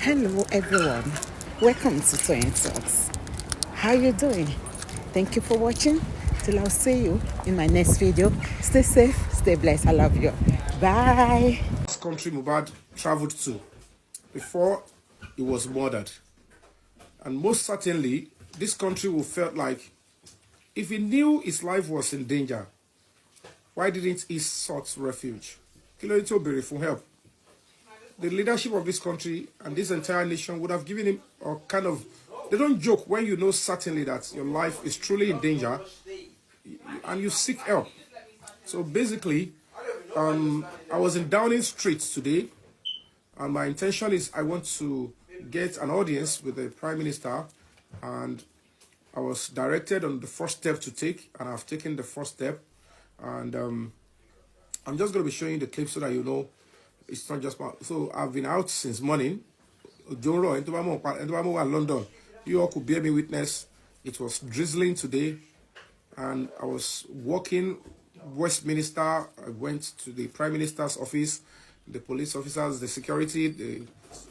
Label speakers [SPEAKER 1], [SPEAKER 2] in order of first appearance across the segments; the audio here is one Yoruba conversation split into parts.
[SPEAKER 1] Hello everyone, welcome to Toyeen Talks. How you doing? Thank you for watching. Till I'll see you in my next video. Stay safe, stay blessed. I love you. Bye.
[SPEAKER 2] This country Mohbad traveled to before he was murdered. And most certainly, this country will felt like if he knew his life was in danger, why didn't he sought refuge? Kilorito Berry for help. The leadership of this country and this entire nation would have given him a kind of... They don't joke when you know certainly that your life is truly in danger and you seek help. So basically, I was in Downing Street today, and my intention is I want to get an audience with the Prime Minister, and I was directed on the first step to take, and I've taken the first step, and I'm just going to be showing you the clip so that you know it's not just about... So I've been out since morning. London. You all could bear me witness. It was drizzling today, and I was walking Westminster. I went to the Prime Minister's office, the police officers, the security.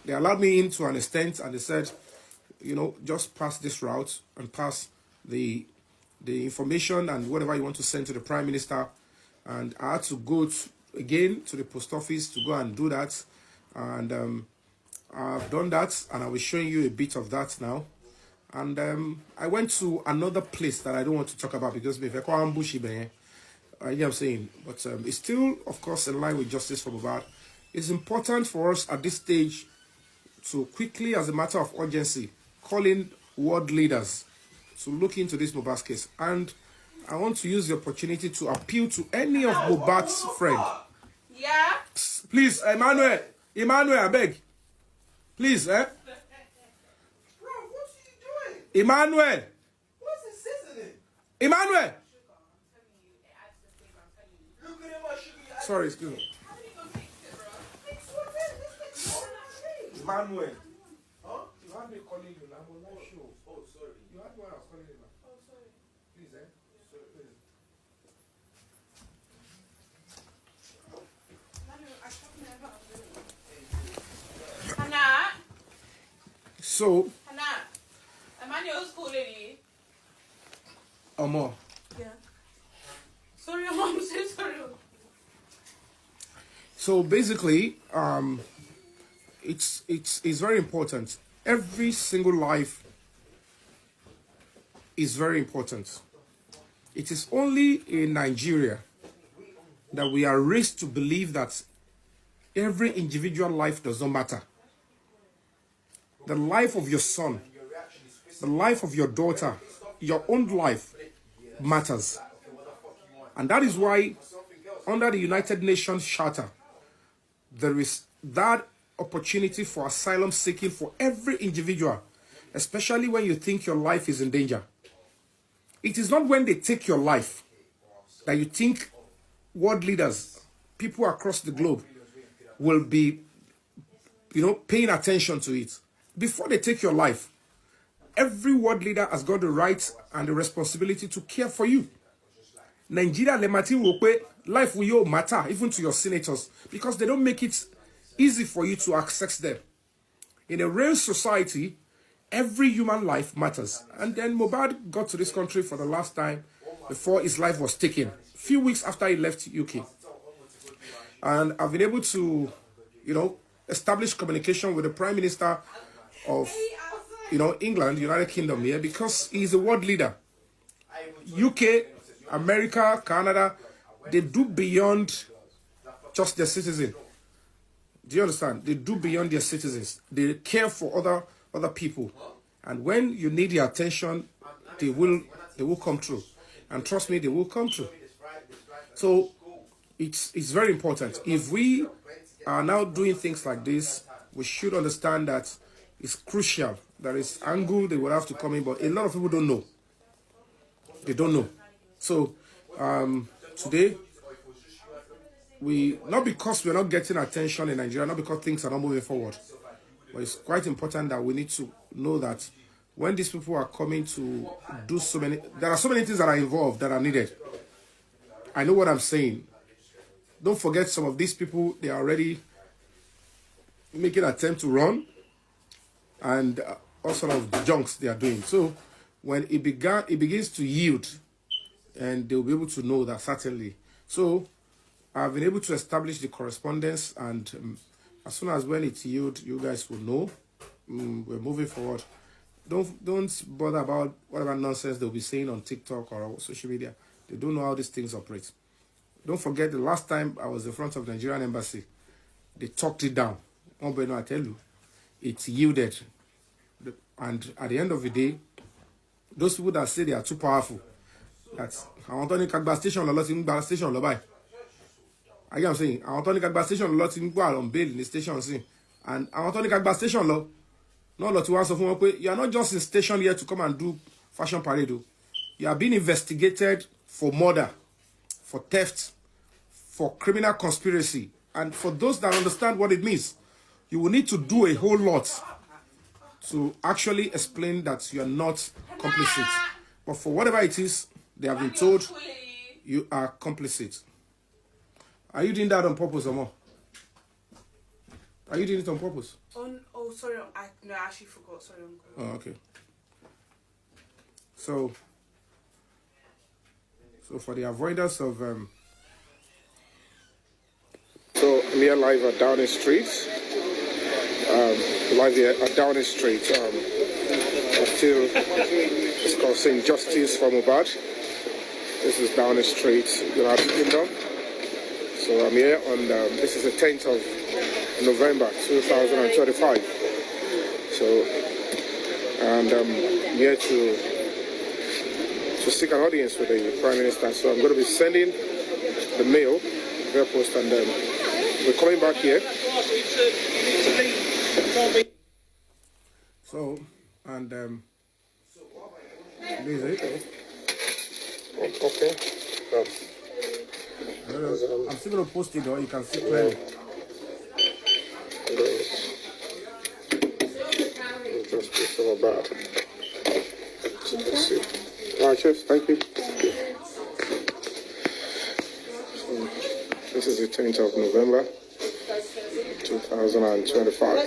[SPEAKER 2] They allowed me in to an extent, and they said, you know, just pass this route and pass the information and whatever you want to send to the Prime Minister. And I had to go again to the post office to go and do that, and I've done that, and I will show you a bit of that now. And I went to another place that I don't want to talk about because you know what I'm saying, but it's still, of course, in line with justice for Mohbad. It's important for us at this stage to quickly, as a matter of urgency, call in world leaders to look into this Mohbad case. And I want to use the opportunity to appeal to any of Mohbad's friends.
[SPEAKER 3] Yeah?
[SPEAKER 2] Please, Emmanuel, I beg. Please,
[SPEAKER 3] Bro, what are you doing?
[SPEAKER 2] Emmanuel.
[SPEAKER 3] What's the seasoning?
[SPEAKER 2] Emmanuel.
[SPEAKER 3] Look at my sugar.
[SPEAKER 2] Sorry, excuse me.
[SPEAKER 3] How did you go fix it, bro? Fix what? This thing's more than
[SPEAKER 2] Emmanuel.
[SPEAKER 3] Huh?
[SPEAKER 2] You had me calling you now. I'm not sure.
[SPEAKER 3] Oh, sorry.
[SPEAKER 2] You had me when I was calling you now.
[SPEAKER 3] Oh, sorry.
[SPEAKER 2] Please, Sorry, please.
[SPEAKER 3] Hannah?
[SPEAKER 2] So,
[SPEAKER 3] Hannah? Emmanuel's calling you.
[SPEAKER 2] Omo.
[SPEAKER 3] Yeah. Sorry, Mom. I'm so sorry.
[SPEAKER 2] So basically, it's very important. Every single life is very important. It is only in Nigeria that we are raised to believe that every individual life does not matter. The life of your son, the life of your daughter, your own life matters. And that is why under the United Nations Charter, there is that opportunity for asylum seeking for every individual, especially when you think your life is in danger. It is not when they take your life that you think world leaders, people across the globe, will be, paying attention to it. Before they take your life, every world leader has got the right and the responsibility to care for you. Nigeria, life will matter even to your senators because they don't make it easy for you to access them. In a real society, every human life matters. And then Mohbad got to this country for the last time before his life was taken, a few weeks after he left UK. And I've been able to, establish communication with the Prime Minister of, England, United Kingdom here, because he's a world leader. UK, America, Canada, they do beyond just their citizens. Do you understand? They do beyond their citizens. They care for other people. And when you need their attention, they will come through. And trust me, they will come through. So it's very important. If we are now doing things like this, we should understand that it's crucial. There is angle they will have to come in, but a lot of people don't know. They don't know. So today, not because we're not getting attention in Nigeria, not because things are not moving forward, but it's quite important that we need to know that when these people are coming to do there are so many things that are involved that are needed. I know what I'm saying. Don't forget, some of these people, they are already making an attempt to run. and all sort of junks they are doing. So when it begins to yield, and they'll be able to know that certainly. So I've been able to establish the correspondence, and as soon as when it yields, you guys will know. We're moving forward. Don't bother about whatever nonsense they'll be saying on TikTok or social media. They don't know how these things operate. Don't forget the last time I was in front of the Nigerian embassy, they talked it down. I tell you, it yielded. And at the end of the day, those people that say they are too powerful, that's àwọn tó ní kagba station lọ ti ń gba station lọ báyìí. I get what I'm saying. Àwọn tó ní kagba station lọ ti ń gba on bail ní station sí. And àwọn tó ní kagba station lọ, no lọ ti wá sọ fún wọn pé you are not just in station here to come and do fashion parade. You are being investigated for murder, for theft, for criminal conspiracy. And for those that understand what it means, you will need to do a whole lot to actually explain that you are not complicit. But for whatever it is, they have been told you are complicit. Are you doing that on purpose or more? Are you doing it on purpose?
[SPEAKER 3] Oh, sorry. I actually forgot. Sorry, Uncle.
[SPEAKER 2] Oh, okay. So for the avoidance of so I'm here live at Downing Street. Live here at Downing Street. Still discussing justice for Mohbad. This is Downing Street, United Kingdom. So I'm here on this is the 10th of November 2025. So and I'm here to seek an audience with the Prime Minister. So I'm going to be sending the mail, via post, and we're coming back here. So, and okay. I'm still going to post it, though. You can see clearly. Just be so bad. So let's see. All right, cheers. Thank you. So, this is the 10th of November, 2025.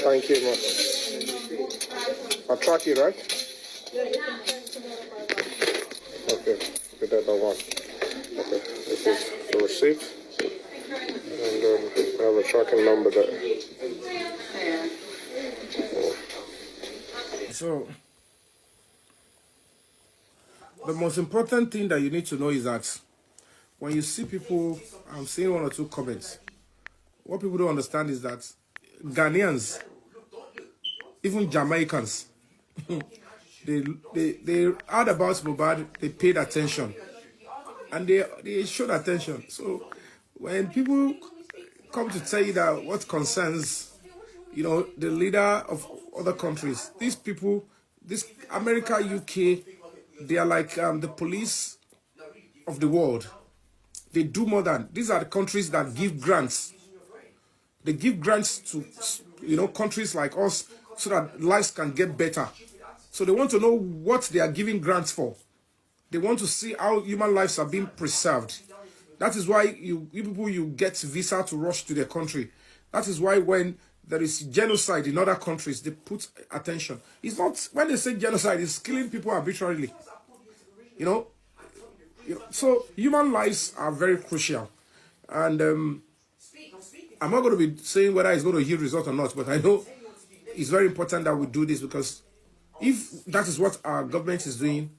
[SPEAKER 2] Thank you much. I'll track it, right? Okay. Get that one. Okay. This is the receipt. And I have a tracking number there. So, the most important thing that you need to know is that when you see people, I'm seeing one or two comments, what people don't understand is that Ghanaians, even Jamaicans, they heard about Mohbad, they paid attention, and they showed attention. So when people come to tell you that what concerns, the leader of other countries, these people, this America, UK, they are like the police of the world. They do more than, these are the countries that give grants. They give grants to, countries like us so that lives can get better. So they want to know what they are giving grants for. They want to see how human lives are being preserved. That is why you get visa to rush to their country. That is why when there is genocide in other countries, they put attention. It's not, when they say genocide, it's killing people arbitrarily. So human lives are very crucial. And I'm not going to be saying whether it's going to yield result or not, but I know it's very important that we do this, because if that is what our government is doing,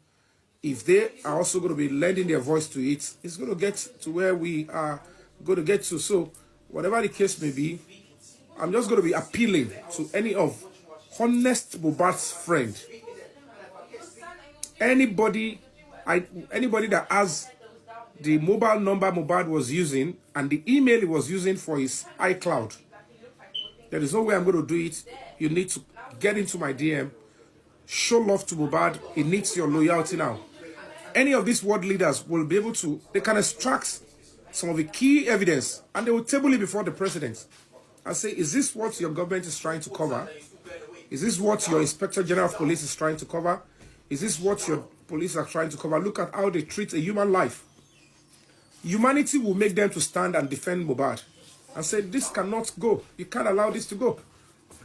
[SPEAKER 2] if they are also going to be lending their voice to it, it's going to get to where we are going to get to. So whatever the case may be, I'm just going to be appealing to any of honest Mohbad's friend. Anybody that has the mobile number Mohbad was using and the email he was using for his iCloud, there is no way I'm going to do it. You need to get into my DM. Show love to Mohbad. He needs your loyalty now. Any of these world leaders will be able to, they can extract some of the key evidence and they will table it before the president and say, is this what your government is trying to cover? Is this what your Inspector General of Police is trying to cover? Is this what your police are trying to cover? Look at how they treat a human life. Humanity will make them to stand and defend Mohbad and say, this cannot go. You can't allow this to go.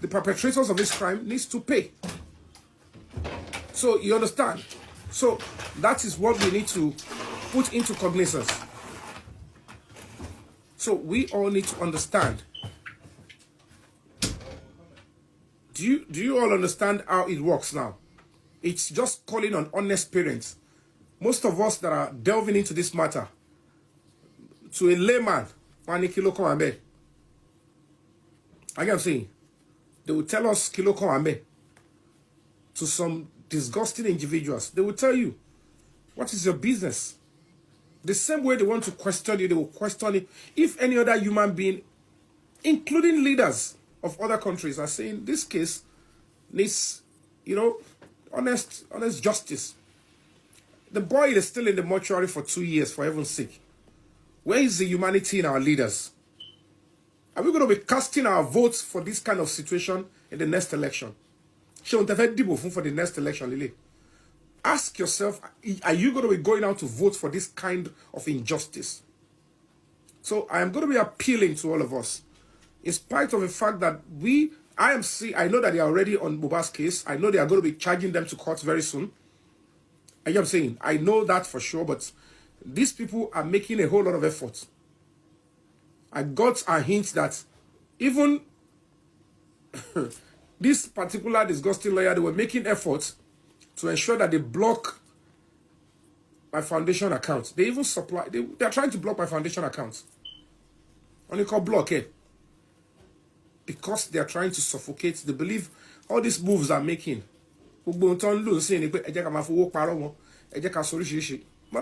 [SPEAKER 2] the perpetrators of this crime needs to pay. So you understand? So that is what we need to put into cognizance. So we all need to understand. Do you all understand how it works now? It's just calling on honest parents. Most of us that are delving into this matter, to a layman, I get what I'm saying? They will tell us kilo komambe. To some disgusting individuals, they will tell you, what is your business? The same way they want to question you, they will question it. If any other human being, including leaders of other countries, are saying this case needs, honest justice. The boy is still in the mortuary for 2 years, for heaven's sake. Where is the humanity in our leaders? Are we going to be casting our votes for this kind of situation in the next election? For the next election, Lily. Ask yourself, are you going to be going out to vote for this kind of injustice? So I am going to be appealing to all of us, in spite of the fact that I know that they are already on Mohbad's case. I know they are going to be charging them to court very soon. I am saying, I know that for sure, but these people are making a whole lot of effort. I got a hint that even this particular disgusting lawyer, they were making efforts to ensure that they block my foundation account. They even supply, they are trying to block my foundation account. Only called block it. Because they are trying to suffocate. They believe all these moves are making. But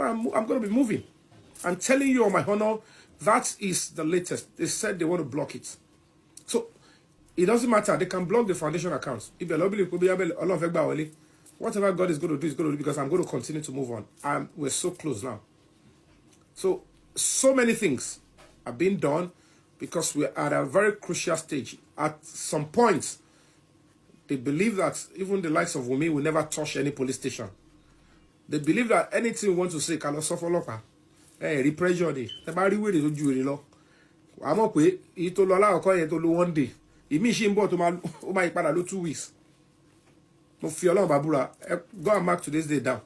[SPEAKER 2] I'm going to be moving. I'm telling you on my honor, that is the latest. They said they want to block it. So it doesn't matter. They can block the foundation accounts. Whatever God is going to do, is going to do, because I'm going to continue to move on. We're so close now. So many things are being done because we're at a very crucial stage. At some point, they believe that even the likes of Wumi will never touch any police station. They believe that anything we want to say can suffer local. Repression day. The body way is do it. I'm up with it to allow one day. It means she bought to my 2 weeks. Mo fi Ọlọ́run babura go and mark today's day down.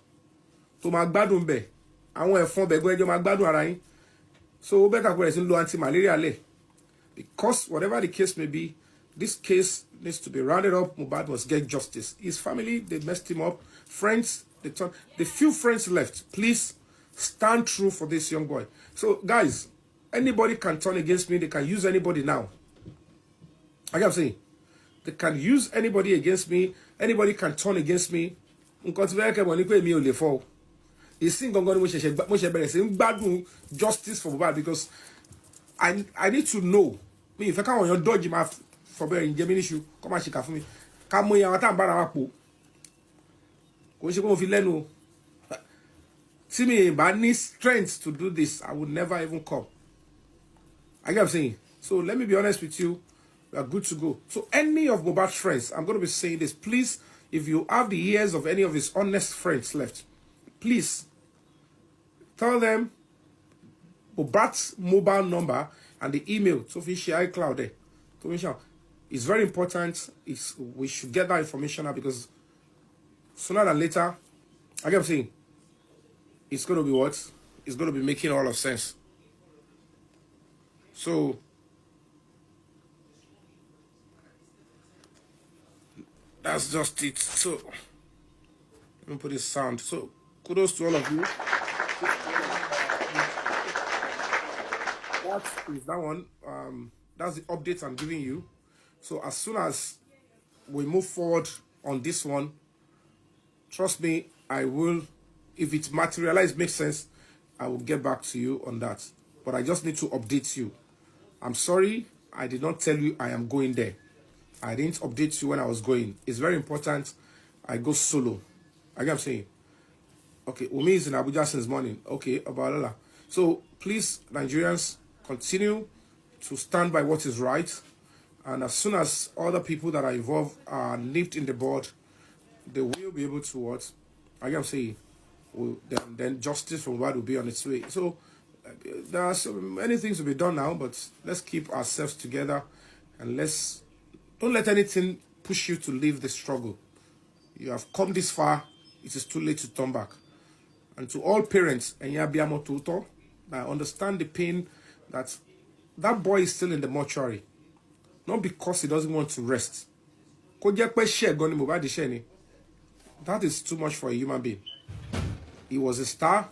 [SPEAKER 2] To ma gbádùn be. Àwọn ẹ̀fọn be go ẹjọ́ ma gbádùn ara yín. So o better go lo anti-malaria le. Because whatever the case may be, this case needs to be rounded up. Mohbad must get justice. His family, they messed him up. Friends, the few friends left, please stand true for this young boy. So guys, anybody can turn against me. They can use anybody now. Like I'm saying, they can use anybody against me. Anybody can turn against me. Justice for Mohbad, because I need to know. If I can't on your dodgy mouth for bearing Gemini issue, come and shika for me. Come on, your time see me, but I need strength to do this. I would never even come. I get what I'm saying. So let me be honest with you. We are good to go. So any of Mohbad's friends, I'm going to be saying this. Please, if you have the ears of any of his honest friends left, please tell them Mohbad's mobile number and the email to share iCloud there. It's very important. We should get that information now, because sooner than later, I get what I'm saying, it's going to be what? It's going to be making all of sense. So that's just it. So let me put this sound. So kudos to all of you. That is that one. That's the update I'm giving you. So as soon as we move forward on this one, trust me, I will. If it materializes, makes sense, I will get back to you on that. But I just need to update you. I'm sorry, I did not tell you I am going there. I didn't update you when I was going. It's very important I go solo. I get what I'm saying. Okay, Umi is in Abuja since morning. Okay, about so please, Nigerians, continue to stand by what is right. And as soon as other people that are involved are nipped in the bud, they will be able to what? I get what I'm saying. Then justice from what will be on its way. So there are so many things to be done now, but let's keep ourselves together and let's Don't let anything push you to leave the struggle. You have come this far, it is too late to turn back. And to all parents, I understand the pain that that boy is still in the mortuary. Not because he doesn't want to rest. That is too much for a human being. He was a star.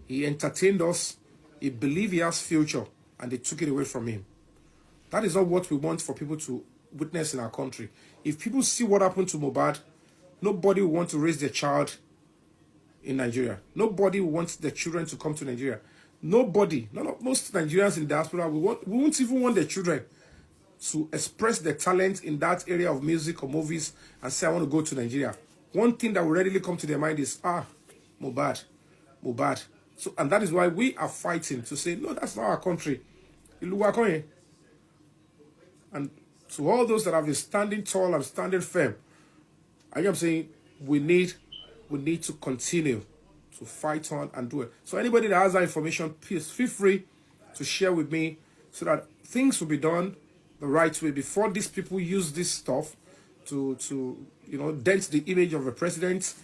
[SPEAKER 2] He entertained us. He believed he has future. And they took it away from him. That is not what we want for people to witness in our country. If people see what happened to Mohbad, nobody will want to raise their child in Nigeria. Nobody will want their children to come to Nigeria. Nobody, most Nigerians in diaspora, we won't even want their children to express their talent in that area of music or movies and say, I want to go to Nigeria. One thing that will readily come to their mind is, Mohbad. So, and that is why we are fighting to say, no, that's not our country. And to all those that have been standing tall and standing firm, I am saying we need to continue to fight on and do it. So anybody that has that information, please feel free to share with me so that things will be done the right way before these people use this stuff to dent the image of the president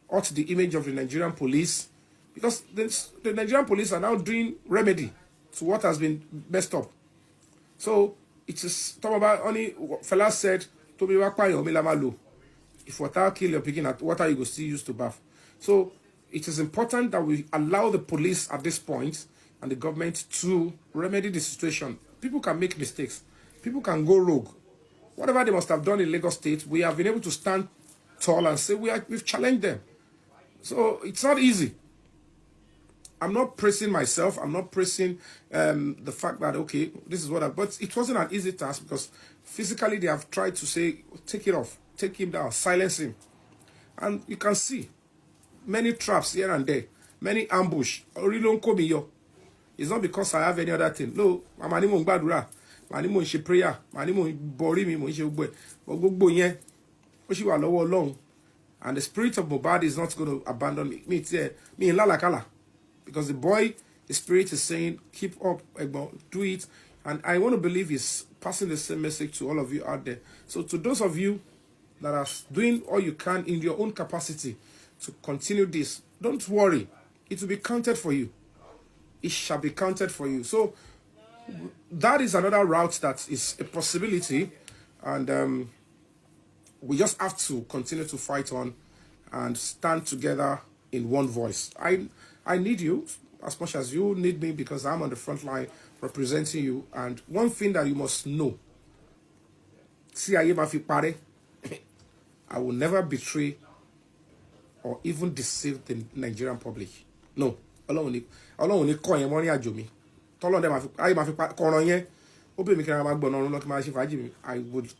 [SPEAKER 2] or to the image of the Nigerian police, because the Nigerian police are now doing remedy to what has been messed up. So it is talk about only fella said to be if water kill your picking at water you go still use to bath. So it is important that we allow the police at this point and the government to remedy the situation. People can make mistakes. People can go rogue. Whatever they must have done in Lagos State, we have been able to stand tall and say we've challenged them. So it's not easy. I'm not praising myself. I'm not praising the fact that, okay, this is what but it wasn't an easy task because physically they have tried to say, take it off, take him down, silence him. And you can see many traps here and there, many ambush. It's not because I have any other thing. No, I'm animal badura. My name is prayer. My name is bori me. But long. And the spirit of Mohbad is not going to abandon me. Me in Lalakala. Because the boy, the spirit is saying, keep up, do it. And I want to believe he's passing the same message to all of you out there. So to those of you that are doing all you can in your own capacity to continue this, don't worry. It will be counted for you. It shall be counted for you. So that is another route that is a possibility. And we just have to continue to fight on and stand together in one voice. I need you as much as you need me because I'm on the front line representing you. And one thing that you must know, I will never betray or even deceive the Nigerian public. No. I will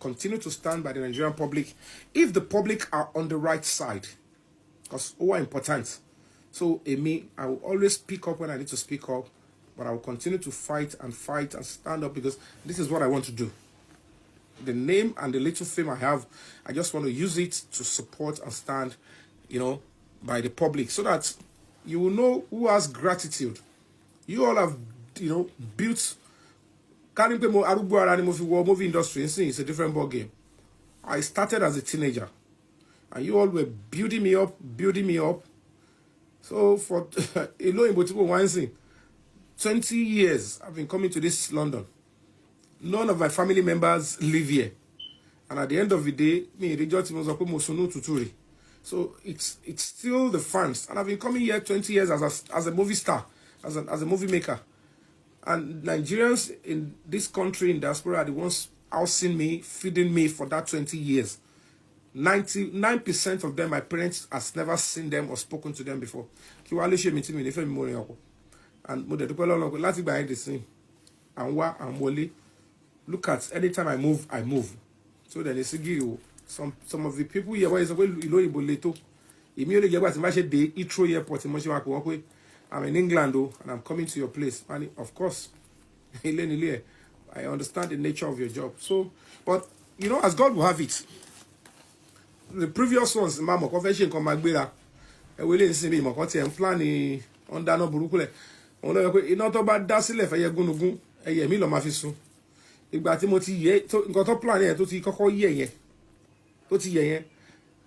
[SPEAKER 2] continue to stand by the Nigerian public if the public are on the right side. Because who are important. So, I will always speak up when I need to speak up, but I will continue to fight and stand up because this is what I want to do. The name and the little fame I have, I just want to use it to support and stand, by the public so that you will know who has gratitude. You all have, built. Movie industry, it's a different ball game. I started as a teenager, and you all were building me up. So for 20 years, I've been coming to this London. None of my family members live here. And at the end of the day, so it's still the fans. And I've been coming here 20 years as a movie star, as a movie maker. And Nigerians in this country, in diaspora, are the ones housing me, feeding me for that 20 years. 99% of them, my parents has never seen them or spoken to them before. And behind the scene. And look at anytime I move. So then it's some of the people here where I'm in England and I'm coming to your place. And of course, I understand the nature of your job. So, but as God will have it. The previous ones, Mama Confession come Magbera. I will see me, Mokoти, planning on Dano Burukule. On the Inotoba Dasile for Yagunugun, a Yemilo Mafisu. ìgbà tí mo ti yẹ nǹkan tó plan yẹn tó ti kọ́kọ́ yẹ yẹn tó ti yẹ yẹn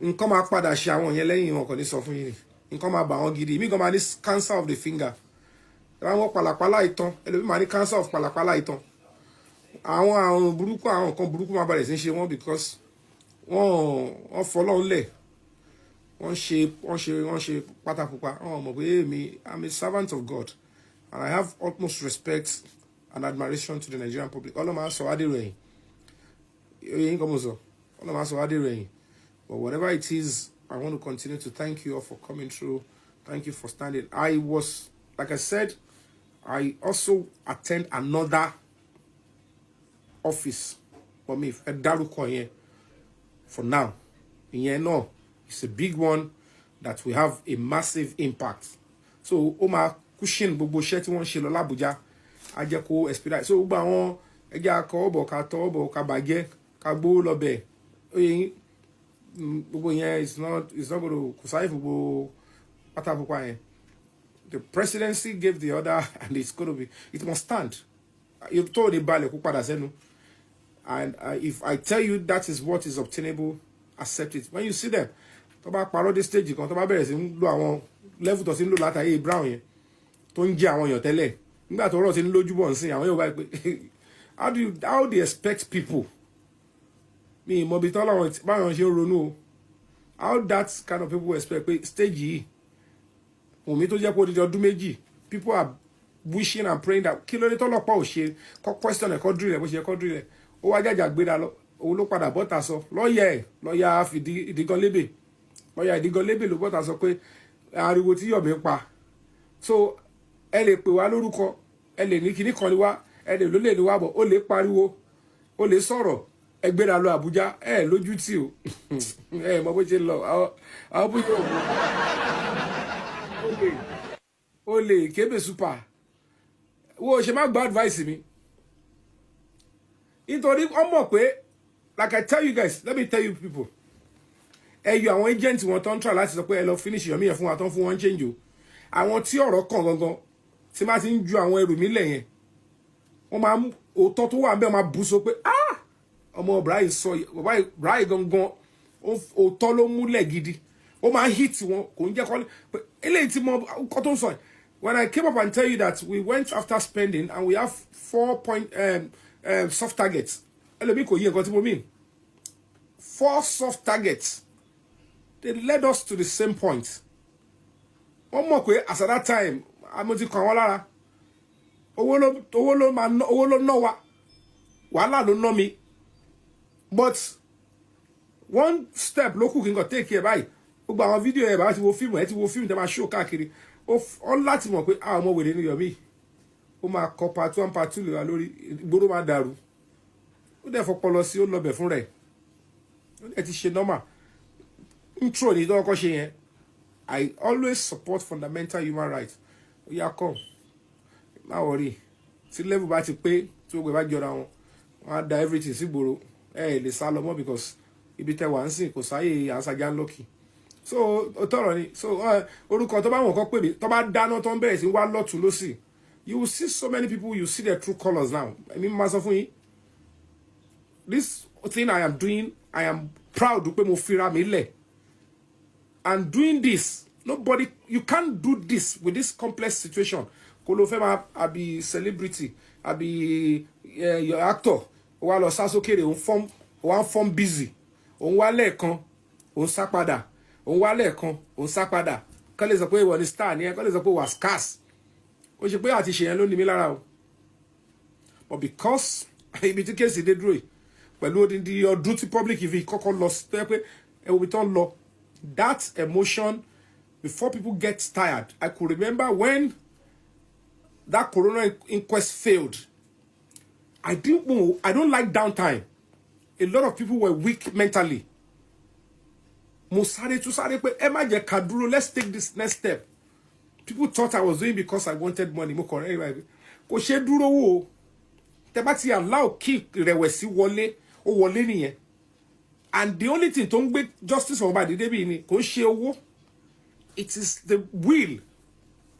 [SPEAKER 2] nǹkan máa padà ṣe àwọn yẹn lẹ́yìn wọn kò ní sọ fún yín ni nǹkan máa bà wọ́n gidi mí gan máa ní cancer of the finger àwọn pàlàpàlà ìtàn ẹlòmíì máa ní cancer of pàlàpàlà ìtàn àwọn àrùn burúkú àwọn nǹkan burúkú máa bẹ̀rẹ̀ sí ṣe wọ́n because wọ́n fọlọ́run lẹ̀ wọ́n ṣe pátápupa wọ́n mọ̀ pé èmi I'm a servant of God and I have utmost respect and admiration to the Nigerian public ọlọ́mọ aṣọ adéròyìn eyín kọ́ mo sọ ọlọ́mọ aṣọ adéròyìn but whatever it is I want to continue to thank you all for coming through. Thank you for standing. I was, like I said, I also attend another office for me, a dárúkọ yẹn for now. Ìyẹn náà, it's a big one that will have a massive impact. So, ó máa cushion gbogbo iṣẹ́ tí wọ́n ṣe lọ l'Abuja, á jẹ́ kó expedite. So, gbogbo àwọn ẹgbẹ́ akọ́ọ̀bọ̀ ká tọ́ọ̀bọ̀ ká bàjẹ́ ká gbówó lọ bẹ̀. Gbogbo yẹn it's not going to kò sáyé gbogbo pátápupa yẹn. The presidency gave the order and it's going to be, it must stand. You told the balẹ̀ kó padà sẹ́nu. And if I tell you that is what is obtainable, accept it. When you see them, tó bá parọ́ dé stage kan tó bá bẹ̀rẹ̀ sí ń lo àwọn level tó sí ń lò látàyè brown yẹn tó ń jẹ́ àwọn èèyàn tẹ́lẹ̀ nígbà tó rọ̀ sí ń lójú bọ̀ ń sìn àwọn yóò bá pé how do you expect people mi mọ̀ bí tọ́lọ́run báwọn ṣe ń ronú o how that kind of people expect pé stage yìí òmí tó jẹ́ pé ó di ọdún méjì people are wishing and praying that kí ló dé tọ́lọ́pàá ò ṣe kọ́ question ẹ̀kọ́ dúró rẹ̀ bó ṣe ẹ̀kọ́ dúró rẹ̀ ó wá jàjà gbéra lọ òun ló padà bọ́ta sọ lọ́ọ̀yà ìdígan lébè ló bọ́ta sọ pé ariwo tí Yomi pa so ẹ lè pè wá lórúkọ ẹ lè ní kíní kan ní wá ẹ lè ló lè ní wá bọ̀ ó lè pariwo ó lè sọ̀rọ̀ ẹ gbéra lọ Àbújá ẹ lójú tí o ẹ mọ bó ṣe lọ àwọn bó ṣe ó lè kébè super wo ṣe má gba advice mi nítorí ọmọ pé like I tell you guys, let me tell you people, ẹ yọ àwọn agent wọn tó ń try láti sọ pé ẹ lọ finish Yomi yẹn fún wa tó ń fún wọn change o àwọn tí ọ̀rọ̀ kàn gangan tí má ti ń ju àwọn ẹrù mi lẹ̀ yẹn wọ́n máa mú òótọ́ tó wà ń bẹ́ẹ̀ máa bú so pé ọmọ Brian sọ Brian gangan òótọ́ ló múlẹ̀ gidi ó máa hit wọn kò ń jẹ́ kọ́ pé eléyìí tí mo kọ́ tó ń sọ when I came up and tell you that we went after spending and we have 4 soft targets ẹlòmíì kò yí nǹkan tí mo mean 4 soft targets they led us to the same point wọ́n mọ̀ pé as at that time mo ti kàn wọ́n lára owó ló ná wa wàhálà ló ná mi but one step ló kù kí n kàn take care báyìí gbogbo àwọn fídíò ẹ̀ bá ti wo fíìmù tẹ́ máa show káàkiri ó láti mọ̀ pé àwọn ọmọ wèrè ní Yomi ó máa kọ part 1 part 2 lè wà lórí ìgboro máa dàrú ó dẹ̀ fọpọlọ sí ó lọbẹ̀ fún rẹ̀ ó dẹ̀ ti ṣe normal intro ní ìdọ́kọ́ ṣe yẹn I always support fundamental human rights ó yá kọ́ má wọrí tí level bá ti pé tí ó gbé bá jọra wọn wọn á da everything sí gbòòrò lè sá lọ mọ́ because ibi tẹ́ wà ń sìn kò sáyè àṣàjà ń lọ́kì so ó tọrọ ni so orúkọ tó bá wọn kọ́ pè mí tó bá dáná tó ń bẹ̀rẹ̀ sí wá lọ́tún lọ́sì you will see so many people you see their true colours now èmi máa sọ fún yín this thing I am doing I am proud pé mo fira mi lẹ̀ and doing this nobody you can't do this with this complex situation kò ló fẹ́ máa àbí celebrity àbí your actor wà lọ sá sókèrè òun form busy òun wá lẹ́ẹ̀kan òun sá padà òun wá lẹ́ẹ̀kan òun sá padà kọ́ lè sọ pé ìwọ ni star ni ẹ kọ́ lè sọ pé wà scarce ó ṣe pé àti ṣèyẹn ló ní mi lára o but because ibi tí kéèsì dé dúró yìí pẹ̀lú odindi ọdún tí public fi kọ́kọ́ lọ sí tó yẹ pé ẹ̀wọ̀n mi tán lọ that emotion before people get tired I could remember when that corona inquest failed I don't like downtime a lot of people were weak mentally mo sáré tún sáré pé ẹ má jẹ́ ká dúró let's take this next step people thought I was doing because I wanted money mo kàn rẹ́ kò ṣe dúró wò ó tẹ́ bá ti allow kí ìrẹ̀wẹ̀sì wọlé ó wọlé nìyẹn and the only thing tó ń gbé justice for Mohbad débi ni kò ń ṣe owó it is the will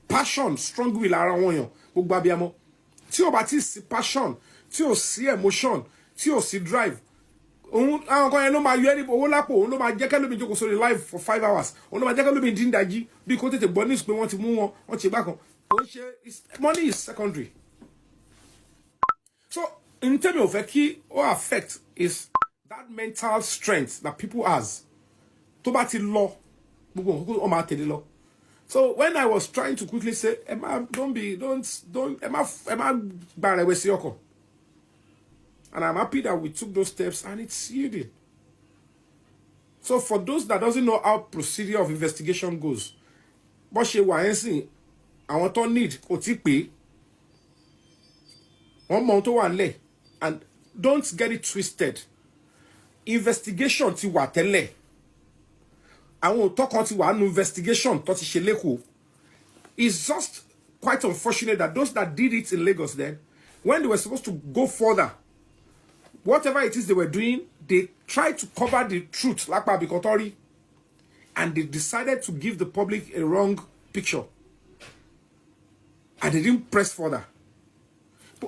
[SPEAKER 2] passion strong will ara wọn yàn gbogbo abiyamọ tí ó bá ti sí passion tí ò sí emotion, tí ò sí drive. Àwọn kan yẹn ló máa yọ ẹni owó lápò, òun ló máa jẹ́ kẹ́lómi jókòó sórí live for 5 hours, òun ló máa jẹ́ kẹ́lómi dín dájí bí kò tètè gbọ́ news pé wọ́n ti mú wọn, wọ́n ti gbá kan. Money is secondary. So in terms of what affect is that mental strength that people has. Tó bá ti lọ, gbogbo nǹkan ó máa tẹ̀lé lọ. So when I was trying to quickly say, Emma, don't Emma Barewesi Oko. And I'm happy that we took those steps and it's yielding. So for those that doesn't know how procedure of investigation goes, but she was saying, I want to need OTP. One month to one lay. And don't get it twisted. Investigation ti wa tele. I want to talk about an investigation to ti sheleku. It's just quite unfortunate that those that did it in Lagos then, when they were supposed to go further, whatever it is they were doing, they tried to cover the truth, like Babikotori, and they decided to give the public a wrong picture. And they didn't press further.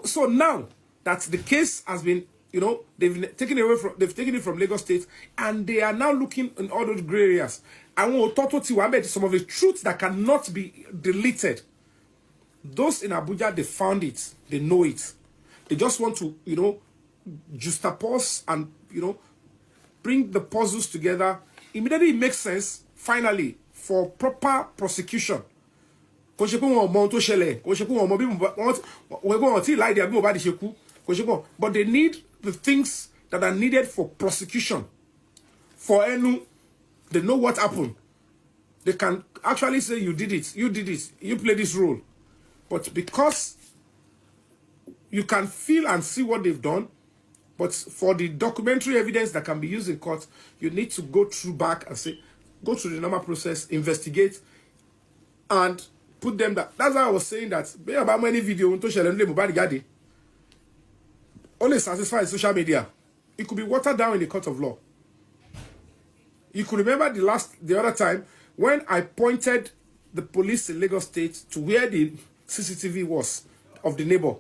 [SPEAKER 2] So now that the case has been, they've taken it from Lagos State, and they are now looking in all those gray areas. I want to talk to some of the truths that cannot be deleted. Those in Abuja, they found it, they know it. They just want to, juxtapose and bring the puzzles together. Immediately it makes sense finally for proper prosecution. But they need the things that are needed for prosecution. For Enu, they know what happened. They can actually say you did it, you played this role. But because you can feel and see what they've done, but for the documentary evidence that can be used in court, you need to go through back and say, go through the normal process, investigate, and put them that. That's why I was saying that about many videos only satisfied social media. It could be watered down in the court of law. You could remember the other time when I pointed the police in Lagos State to where the CCTV was of the neighbor.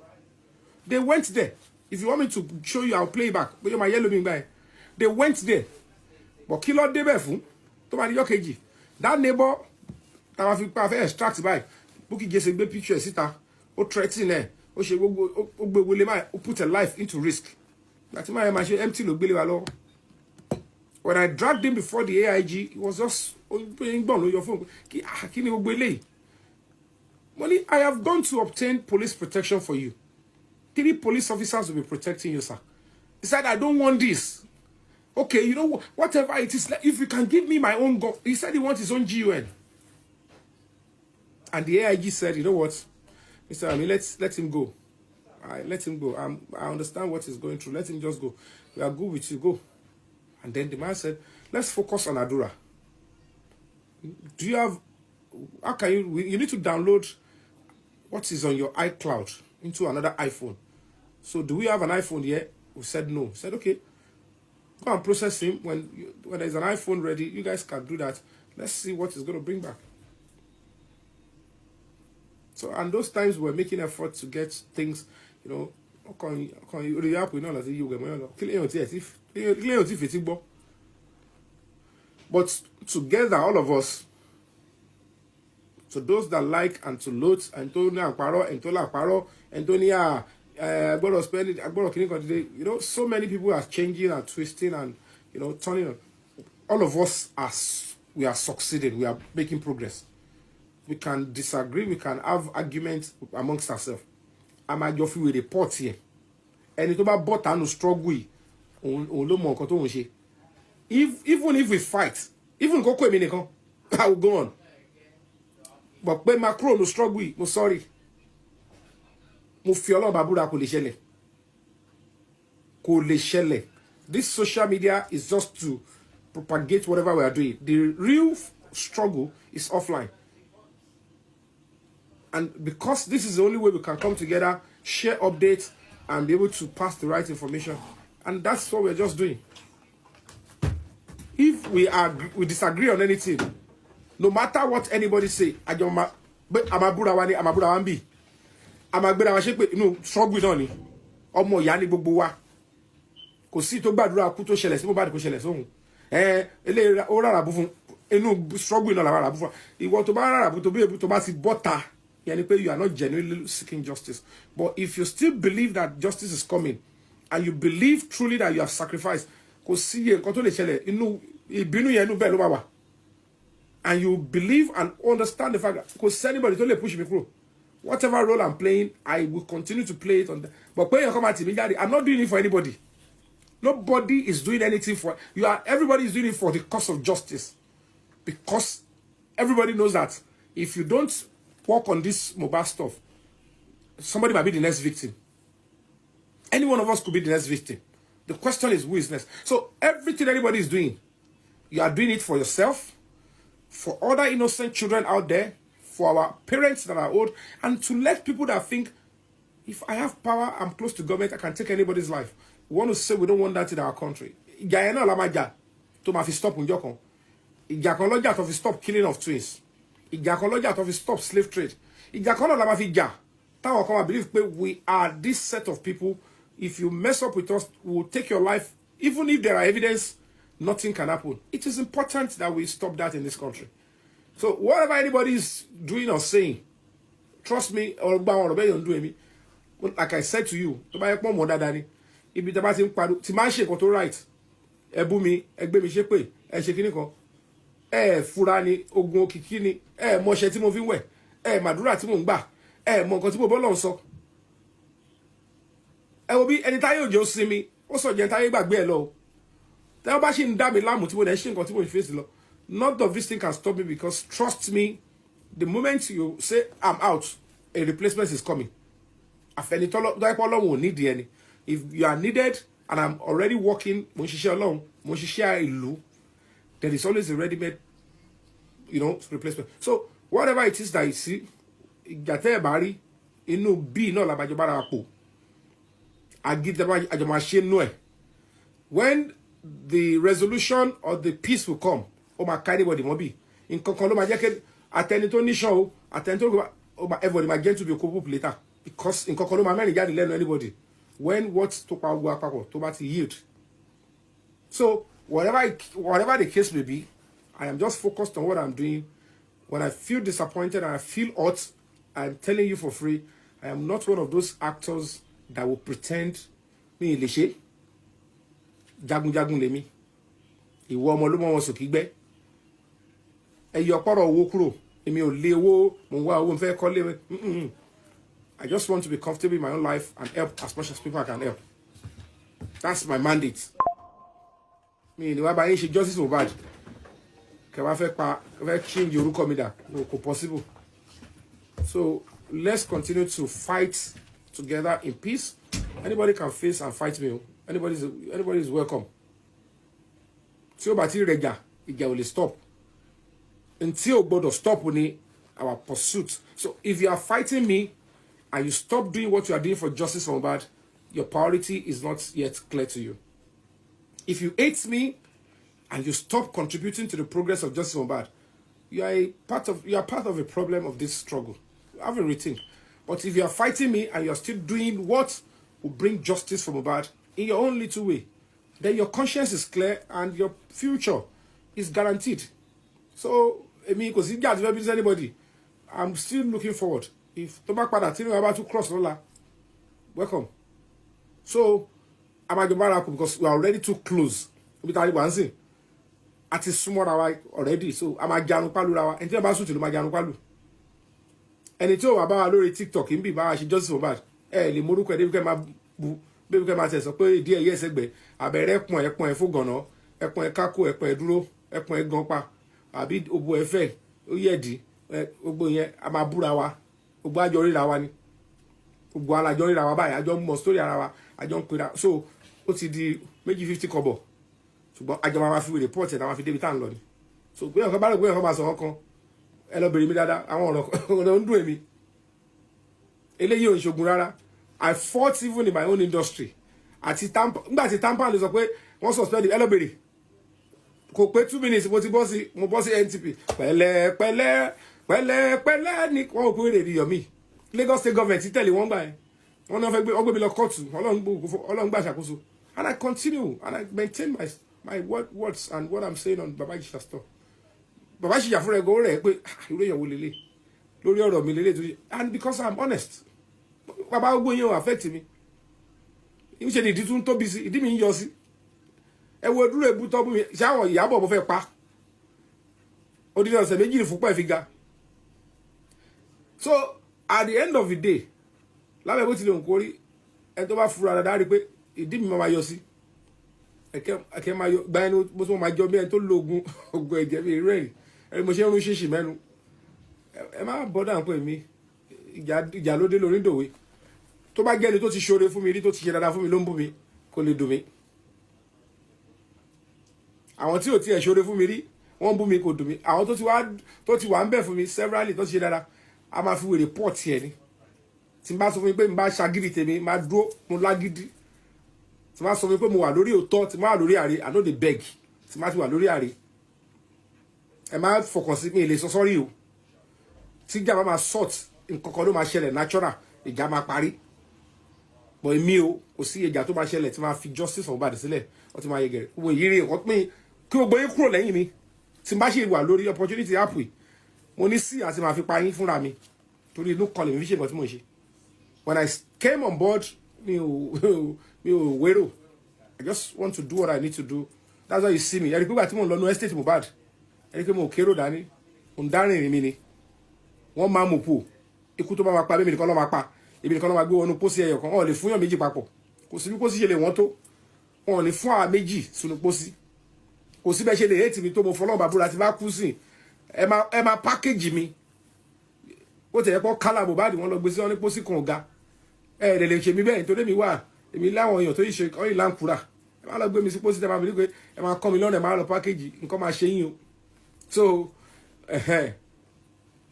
[SPEAKER 2] They went there. If you want me to show you, I'll play back. But you're my yellow being by. They went there. But kilo de befu, to my yokeji. That neighbor, that I extract by. Bookie gets a big picture, sitter, or threatening there. Or she will put her life into risk. That's my machine empty look Billy Wallo. When I dragged him before the AIG, it was just playing ball on your phone. Money, I have gone to obtain police protection for you. 3 police officers will be protecting you, sir. He said, I don't want this. Okay, whatever it is, if you can give me my own gun. He said he wants his own GUN. And the AIG said, you know what? Mr. I mean, let him go. Let him go. I understand what he's going through. Let him just go. We are good with you. Go. And then the man said, let's focus on Adura. Do you have... How can you need to download what is on your iCloud into another iPhone. So do we have an iPhone here? We said no. We said, okay. Go and process him. When there's an iPhone ready, you guys can do that. Let's see what it's going to bring back. So, and those times we're making effort to get things, but together, all of us, to those that like and to load, Antonia Paro, Antola Paro, Antonia, so many people are changing and twisting and, turning. All of us we are succeeding, we are making progress. We can disagree, we can have arguments amongst ourselves. I'm a joffrey with a pot here. And it's about bought and struggle. Even if we fight, even go I will go on. But when Macron no struggle, I'm sorry. This social media is just to propagate whatever we are doing. The real struggle is offline. And because this is the only way we can come together, share updates, and be able to pass the right information. And that's what we're just doing. If we disagree on anything, no matter what anybody say, I'm a Buddha Wambi. I'm a Buddha Washington, struggle with only. ọmọ ìyá ni gbogbo wa kò sí tó gbàdúrà kú tó ṣẹlẹ̀ sí Mohbad kò ṣẹlẹ̀ sóhun eléyìí ó rárá bú fún inú struggle náà la rárá bú fún ìwọ tó bá rárá bú tó bí ebu tó bá ti bọ́ta yẹn ni pé you are not genuinely seeking justice. But if you still believe that justice is coming and you believe truly that you have sacrificed kò sí iye nǹkan tó lè ṣẹlẹ̀ inú ìbínú yẹn inú bẹ́ẹ̀ ló máa wà and you believe and understand the fact that kò sí anybody tó lè push me kúrò whatever role I'm playing I will continue to play it on that. But pé èèyàn kan máa tì mí jáde I'm not doing it for anybody. Nobody is doing anything for you. Everybody is doing it for the cause of justice, because everybody knows that if you don't work on this Mohbad stuff, somebody might be the next victim. Any one of us could be the next victim. The question is who is next. So everything anybody is doing, you are doing it for yourself, for other innocent children out there, for our parents that are old, and to let people that think, if I have power, I'm close to government, I can take anybody's life. We want to say we don't want that in our country. Ìjà yẹn náà la máa jà tó máa fi stop ǹjọ́ kan. Ìjà kan lọ́jà tó fi stop killing of twins. Ìjà kan lọ́jà tó fi stop slave trade. Ìjà kan náà la máa fi jà. Táwọn kan máa believe pé we are this set of people. If you mess up with us, we will take your life. Even if there are evidence, nothing can happen. It is important that we stop that in this country. So whatever anybody is doing or saying, trust me, or like I said to you, ibi tí a bá ti ń pariwo tí máa ń ṣe nǹkan tó right ẹ bú mi ẹ gbé mi ṣépè ẹ ṣe kíní kan ẹ fura ni ogun òkìkí ni ẹ mọṣẹ tí mo fi ń wẹ̀ ẹ màdúrà tí mo ń gbà ẹ mọ nǹkan tí mo bọ́ lọ́hùn sọ ẹ wo bí ẹni táyé òjò sinmi ó sọ jẹ́ táyé gbàgbé ẹ lọ o tí wọ́n bá ṣì ń dá mi láàmú tí mo dẹ̀ ṣe nǹkan tí mo ń fèsì lọ none of this thing can stop me, because trust me, the moment you say I'm out, a replacement is coming. Àfẹnitọ́ Ọlọ́run ò need any. If you are needed and I'm already working, mo ṣiṣẹ́ Ọlọ́run, mo ṣiṣẹ́ ìlú, there is always a ready-made, replacement. So whatever it is that you see, ìgbàtẹ́ ìbárí inú bí náà làbàjọba ara pò. When the resolution or the peace will come, ó máa ká anybody mọ́ bí. Nǹkan kan ló máa jẹ́ kí àtẹni tó níṣàn o, àtẹni tó everybody máa get to be a couple later, because nǹkan kan ló máa mẹ́rin jáde lẹ́nu anybody. When what to to yield. So whatever the case may be, I am just focused on what I'm doing. When I feel disappointed and I feel hurt, I'm telling you for free, I am not one of those actors that will pretend me leshe jagun lemi ìwọ ọmọ ló mọ wọn sòkígbẹ ẹyọ pọrọ owó kúrò èmi ò lé owó mo wá owó nfẹ kọ́lé. I just want to be comfortable in my own life and help as much as people I can help. That's my mandate. Me, no about any justice or bad. Can I change your orúkọ no possible. So let's continue to fight together in peace. Anybody can face and fight me. Anybody is welcome. Tí ó bá ti rẹjà, ìjà ò lè stop. Until gbọ́dọ̀ stop ní our pursuit. So if you are fighting me, and you stop doing what you are doing for justice for Mohbad, your priority is not yet clear to you. If you hate me and you stop contributing to the progress of justice for Mohbad, you are part of a problem of this struggle. Have a rethink. But if you are fighting me and you are still doing what will bring justice for Mohbad in your own little way, then your conscience is clear and your future is guaranteed. So, because if God doesn't anybody, I'm still looking forward. If to back pada tí about to cross lola, welcome. So because we are already too close. We tell you one thing. At is small already. So I'm a janu palu rawa. And about to my janu palu. And it's all about lórí TikTok in be ba she just so bad. Le moru ko de bi ma bu be bi ma se sọ pé díẹ̀ yes egbe abere ẹpọn ẹ fo gànà ẹpọn ẹ kako ẹpọn ẹ dúró ẹpọn ẹ gan pa àbí obo ẹ fẹ́ ó yedi gbogbo yẹn a máa búra wa. Gbogbo àjọ ríra wa ni gbogbo alájọ ríra wa báyìí àjọ mọ story ara wa àjọ ń pera so ó ti di 250 kobo ṣùgbọ́n àjọ máa fi report ẹ̀ náà máa fi débi tá à ń lọ ni so gbé ọ̀kan bá rẹ̀ gbé ọ̀kan máa sọ ọ̀kan ẹ lọ bèrè mi dáadáa àwọn ọ̀rọ̀ ń dùn èmi eléyìí ò ń ṣogun rárá. I fought even in my own industry àti nígbà tí tampa lè sọ pé wọ́n suspend ẹ lọ bèrè kò pé 2 minutes mo bọ́ sí NTP pẹ̀lẹ́pẹ̀lẹ́ ni wọ́n ò pé èrè Yomi Lagos State government tẹ̀lé wọ́n gbà ẹ́ wọ́n náà fẹ́ gbé mi lọ kóòtù Ọlọ́run gbà ṣàkóso, and I continue and I maintain my words and what I'm saying on Baba Ijesa Store. Baba Ijesa fúnra ẹ̀gọ́ rẹ̀ pé irú èèyàn wo lélẹ̀ lórí ọ̀rọ̀ mi lélẹ̀ tó, and because I'm honest, bàbá gbogbo yẹn ò affect mi. Ìṣe ni ìdí tún tóbi sí, ìdí mi ń yọ sí. Ẹ wo dúró èbú tọ́ bú mi, ṣáwọn Ìyábọ̀ mo fẹ́ pa. Odidi ọ̀sẹ̀ méjì ní fúnpá ìfiga. So at the end of the day, lábẹ́ bó tilẹ̀ òǹkó rí, ẹ tó bá fura dáadáa rí pé ìdí mi máa yọ sí. Ẹ̀kẹ́ máa yọ, gba ẹnu bó tó máa jọ bí ẹni tó lo ogun ẹ̀jẹ̀ bí rẹ̀. Ẹni mo ṣe ń rún ṣíṣì mẹ́nu. Ẹ má bọ́dà ń pè mí, ìjà ló dé lórí ìdòwe. Tó bá jẹ́ ẹni tó ti ṣoore fún mi rí, tó ti ṣe dáadáa fún mi ló ń bú mi, kò lè dùn mí. Àwọn tí ò tiẹ̀ ṣoore fún mi rí, wọ́n bú mi kò dùn mí. Àwọn tó ti wà ń bẹ̀ fún mi severally tó ti ṣe dáadáa, a máa fi wèrè pọ̀ tiẹ̀ ni. Tí n bá sọ fún mi pé n bá ṣagídí tèmi, máa dúró mo lágídí. Tí n bá sọ fún mi pé mo wà lórí òótọ́, tí n bá wà lórí àre, I no dey beg. Tí n bá ti wà lórí àre, ẹ má fọkàn sí mi, ilé sọ sọ́rí o. Tí ìjà bá máa sort, nǹkan kan ló máa ṣẹlẹ̀ natural, ìjà máa parí. But èmi o, kò sí ìjà tó máa ṣẹlẹ̀ tí máa fi justice for Mohbad sílẹ̀, ó ti máa yẹ gẹ̀rẹ́. Wo ìyírí nǹkan pín kí gbogbo yín kúrò lẹ́yìn mi. Tí n bá ṣe wà lórí opportunity app yìí, mo ní sí àti máa fi pa yín fúnra mi. Torí inú kan lè mi fi ṣe nǹkan tí mo ṣe. When I came on board, mi ò wérò. I just want to do what I need to do. That's why you see me. Ẹ̀rí pé ìgbà tí mo lọ no estate Mohbad, ẹ̀rí pé mo kérò dání, mo ń dárìn ìrìn mi ni. Wọ́n máa mọ̀ pò. Ikú tó bá máa pa mí nìkan ló máa pa. Èmi nìkan ló máa gbé wọnú pósí ẹyọ kan. Wọ́n lè fún yàn méjì papọ̀. Kò sí bí pósí ṣe lè wọ́n tó. Wọ́n ní fún àwa méjì sínú pósí. Kò sí bẹ́ẹ̀ ṣe lè hate mi tó mo fọlọ́run bàbúrà tí bá kú sí. Ẹ máa package mi. Ó tẹ̀yẹ pọ́ kálá Mohbad wọ́n lọ gbé sí wọn ní pósí kan ọ̀gá. Ẹ lè ṣe mí bẹ́ẹ̀ nítorí mi wà. Èmi láwọn èèyàn tó yìí ṣe ọyìn láǹkúrà. Ẹ máa lọ gbé mi sí pósí tẹ́ máa fi ní pé ẹ máa kọ́ mi lọ́nà ẹ máa lọ package nǹkan máa ṣe yín o. So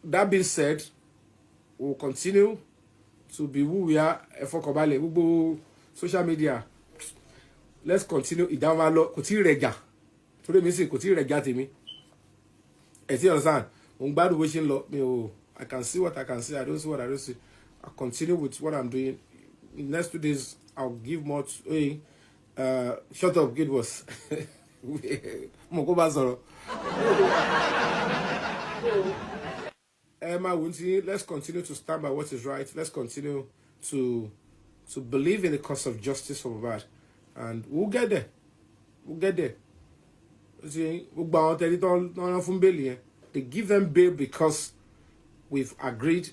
[SPEAKER 2] that being said, we will continue to be who we are. Ẹ fọkànbalẹ̀ gbogbo social media. Let's continue. Ìdáhùn máa lọ kò tí ì rẹ̀jà. Torí mi sì kò tí ì rẹ̀jà tèmi. Ẹ ti understand? Mo ń gbádùn bó ṣe ń lọ. I can see what I can see. I don't see what I don't see. I'll continue with what I'm doing. In the next 2 days, I'll give more to shut up, good boss. Emma Wunti, let's continue to stand by what is right. Let's continue to believe in the cause of justice for Mohbad. And we'll get there. We'll get there. See, they give them bail because we've agreed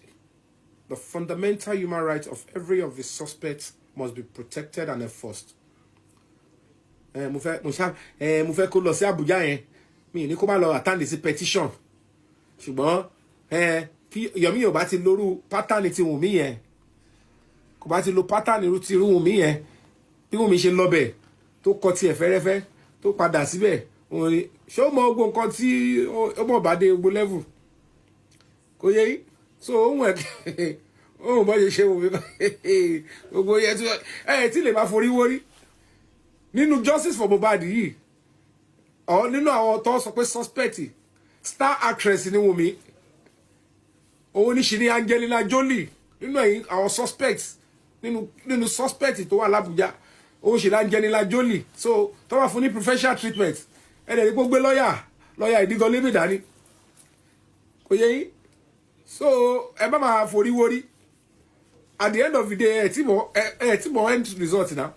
[SPEAKER 2] the fundamental human right of every of the suspects must be protected and enforced. Mo fẹ́ kó lọ sí Abuja yẹn. Mi ní kó má lọ attend sí petition. Ṣùgbọ́n Yomi ò bá ti lóru pattern ti Wùnmí yẹn. Kò bá ti lo pattern irú ti Wùnmí yẹn. Bí Wùnmí ṣe lọ bẹ̀ tó kọ tiẹ̀ fẹ́rẹ́fẹ́ tó padà síbẹ̀. Ṣé ó mọ gbogbo nǹkan tí ó mọ̀ bá dé gbogbo level? Kò yẹ yìí. So ohun bọ́ ṣe ṣe Wùnmí gbogbo yẹn tí lè máa forí wórí. Nínú justice for Mohbad yìí, nínú àwọn tó sọ pé suspect star actress ni Wùnmí. Òun ní ṣì ní Angelina Jolie nínú ẹ̀yìn àwọn suspects nínú suspect tó wà l'Abuja. Òun ṣì ní Angelina Jolie. So tó wà fún ní professional treatment. Ẹ̀dẹ̀ ní gbogbo lọ́yà ìdígan lébè dání. Kò yẹ yín. So ẹ bá máa forí wórí. At the end of the day, ẹ tí mo end result now.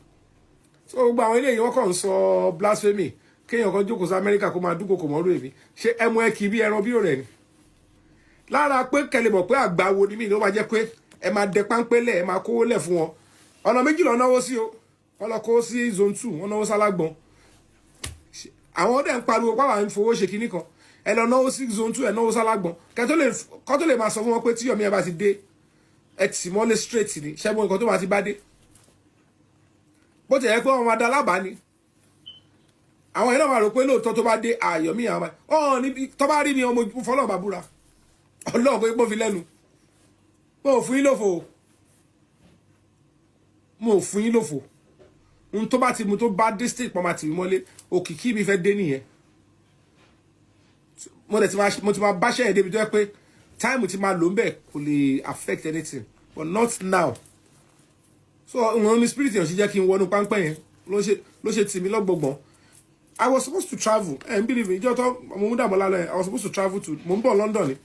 [SPEAKER 2] So gbogbo àwọn eléyìí wọ́n kàn ń sọ blasphemy. Kéèyàn kan jókòó sí Amẹ́ríkà kó máa dúnkòkò mọ́rú èmi. Ṣé ẹ mú ẹ kì í bí ẹran bí òrẹ́ ni? Lára pé kẹlẹ̀ mọ̀ pé àgbáwo ni mí ló máa jẹ́ pé ẹ máa dẹ páńpẹ́lẹ̀ ẹ máa kówó lẹ̀ fún wọn. Ọ̀nà méjì lọ náwó sí o. Wọ́n lọ kó sí zone 2, wọ́n náwó sálágbọ̀n. Àwọn ọdẹ ń pariwo pàwọn ń fowó ṣe kinní kan. Ẹ lọ náwó sí zone 2 ẹ náwó sálágbọ̀n. Kọ́ tó lè máa sọ fún wọn pé tí Yomi ẹ bá ti dé ẹ tì mọ́lé straight ni. Ṣẹ́gun nǹkan tó máa ti bá dé. Bó ti yẹ pé wọn máa da lábàá ni. Àwọn èèyàn máa rò pé lóòótọ́ tó bá dé Yomi àwọn níbi tó bá rí mi ọmọ fọlọ́ọ̀ bá búra. Ọlọ́run pé pọ́ fi lẹ́nu. Mo ò fún yín lófo. Mo ò fún yín lófo. Ohun tó bá ti mu tó bá dé state pọ̀ máa tì mí mọ́lé. Òkìkí mi fẹ́ dé nìyẹn. Mo ti máa báṣẹ́ yẹn débi tó yẹ pé time ti máa lò ń bẹ̀ kò lè affect anything. But not now. so wọn ní spirit yẹn ṣe jẹ́ kí n wọnú páńpẹ́ yẹn ló ṣe tì mí lọ́gbọ̀gbọ̀n. I was supposed to travel and believe me ìjọ tó mo mú dàmọ́ lálẹ́ I was supposed to travel to mo ń bọ̀ London ni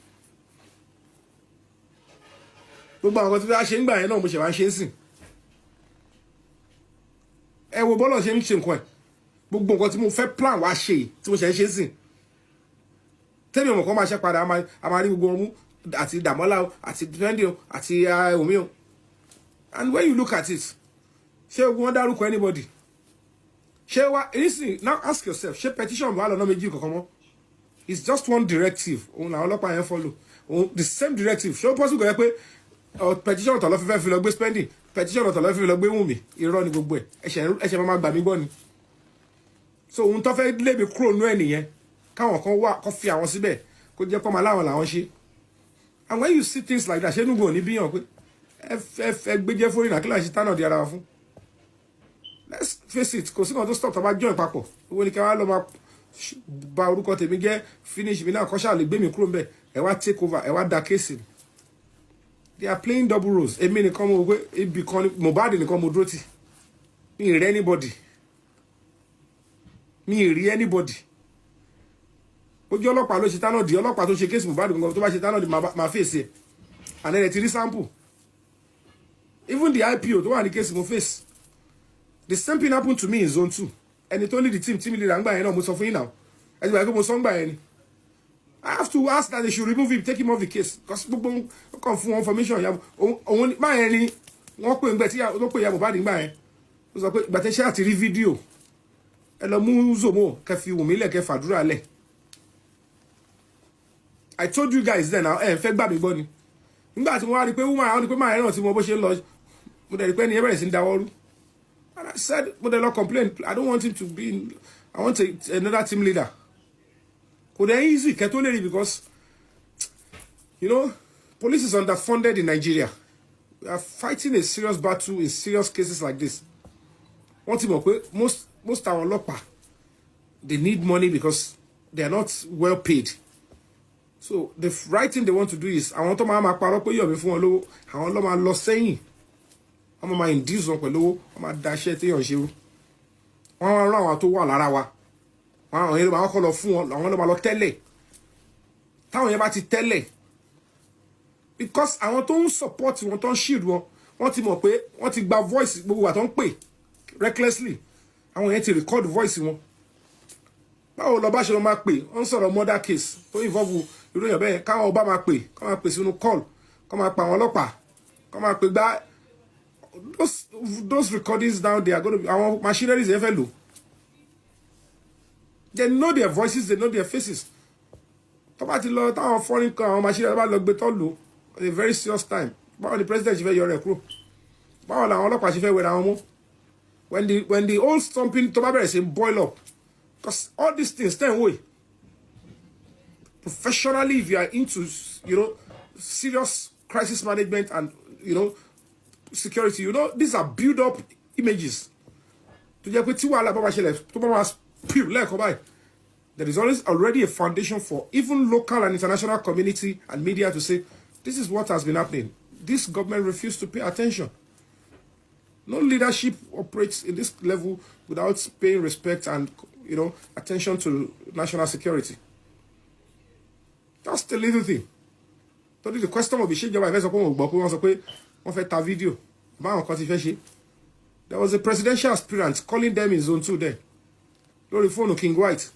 [SPEAKER 2] gbogbo àwọn kan tí wọ́n ṣe ń gbà yẹn náà mo ṣe wá ń ṣe ń sìn ẹ wo bọ́lọ̀ ṣe ń ṣe nǹkan ẹ̀ gbogbo nǹkan tí mo fẹ́ plan wá ṣe tí mo ṣe ń ṣe ń sìn tẹ́lẹ̀ ọmọ kan máa ṣe padà a máa rí gbogbo ọmú àti dàmọ́lá àti trendy àti omi o and when you look at it ṣé ogun wọn dárúkọ anybody ṣé wá listen now ask yourself ṣé petition wà lọ́nà méjì kankan mọ́ it's just one directive òun làwọn ọlọ́pàá yẹn follow the same directive ṣé ó possible kò yẹ pé petition ọ̀tọ̀ ló fi lọ gbé spending petition ọ̀tọ̀ ló fi lọ gbé Wùnmí irọ́ ni gbogbo ẹ̀ ẹ̀ṣẹ̀ máa gbà mí gbọ́ ni so ohun tó fẹ́ lé mi kúrò nú ẹ̀ nìyẹn káwọn kan wà kó fi àwọn síbẹ̀ kó jẹ́ pọ́ máa láwọn làwọn ṣe and when you see things like that ṣé nùgbọ̀n ní bíyàn pé ẹ gbéjẹ́ fórí náà kí láì ṣe tánà di ara wa fún let's face it kò sí kan tó stop tó bá join papọ̀ owó ni kí wọ́n á lọ máa ba orúkọ tèmi jẹ́ finish mi náà kọ́ ṣáà lè gbé mi kúrò ń bẹ̀ ẹ wá take over ẹ wá da kéèsì they are playing double roles èmi nìkan mo pé ibi kan Mohbad nìkan mo dúró tì mi ì rí anybody ojú ọlọ́pàá ló ṣe tánà di ọlọ́pàá tó ṣe kéèsì Mohbad nǹkan tó bá ṣe tánà di máa fèsì ẹ̀ and then ẹ ti rí sample even the IPO tó wà ní kéèsì mo face the same thing happened to me in zone 2 ẹni tó lead the team leader ń gbà yẹn náà mo sọ fún yín náà ẹ ti gbà pé mo sọ ń gbà yẹn ni I have to ask that they should remove him take him off the case because gbogbo kan fún wọn information ya òun máa yẹn ni wọ́n pè ń gbẹ tí ó pè ya Mohbad ń gbà yẹn ó sọ pé gbàtẹ́ṣẹ́ àti rí fídíò ẹ lọ mú zomo kẹfì Wùnmí lẹ̀ kẹfà àdúrà lẹ̀ I told you guys then ẹ fẹ́ gbà mí gbọ́ ni nígbà tí mo wá rí pé woman àwọn ni pé máa ẹ̀ràn tí mo bó ṣe ń lọ mo dẹ̀ rí pé ní ẹ bẹ̀rẹ̀ sí ń dáwọ́ rú and I said mo dẹ̀ lọ complain I don't want him to be I want another team leader kò dẹ̀ easy kẹ́tó lè rí because you know police is underfunded in Nigeria we are fighting a serious battle in serious cases like this wọ́n ti mọ̀ pé most àwọn ọlọ́pàá they need money because they are not well paid. So the right thing they want to do is àwọn tó máa parọ́ pé Yomi fún wọn lówó àwọn ló máa lọ sẹ́yìn wọ́n máa induce wọn pẹ̀lú owó wọ́n máa daṣẹ́ téèyàn ṣe rú wọ́n máa rán àwọn tó wà lára wa àwọn yẹn máa kọ́ lọ fún wọn àwọn ló máa lọ tẹ́lẹ̀ táwọn yẹn bá ti tẹ́lẹ̀ because àwọn tó ń support wọn tó ń shield wọn wọ́n ti mọ̀ pé wọ́n ti gba voice gbogbo wa tó ń pè recklessly àwọn yẹn ti record voice wọn báwo lọ bá ṣe lọ máa pè wọ́n ń sọ̀rọ̀ murder case tó involve ìròyìn bẹ́ẹ̀ káwọn ọba máa pè kọ́ máa pè sínú call kọ́ máa pa àwọn ọlọ́pàá kọ́ máa pè gbá those recordings down there are going to be àwọn machineries ẹ fẹ́ lò they know their voices they know their faces tó bá ti lọ táwọn foreign kan àwọn machineries bá lọ gbé tó lò at a very serious time báwo ni president ṣe fẹ́ yọ rẹ̀ kúrò báwo làwọn ọlọ́pàá ṣe fẹ́ wẹ̀rẹ̀ àwọn mú when the old stomping tó bá bẹ̀rẹ̀ sí boil up because all these things stay away professionally if you are into serious crisis management and security these are build up images tó jẹ́ pé tí wàhálà bá bá ṣẹlẹ̀ tó bá máa spill lẹ́ẹ̀kan báyìí there is already a foundation for even local and international community and media to say this is what has been happening this government refused to pay attention. No leadership operates in this level without paying respect and attention to national security. That's the little thing. So the question will be ṣé ìjọba ìfẹ́ sọ pé wọ́n gbọ́ pé wọ́n sọ pé wọ́n fẹ́ ta fídíò báwọn kan ti fẹ́ ṣe. There was a presidential aspirant calling them in zone 2 there. Lórí fóònù King White.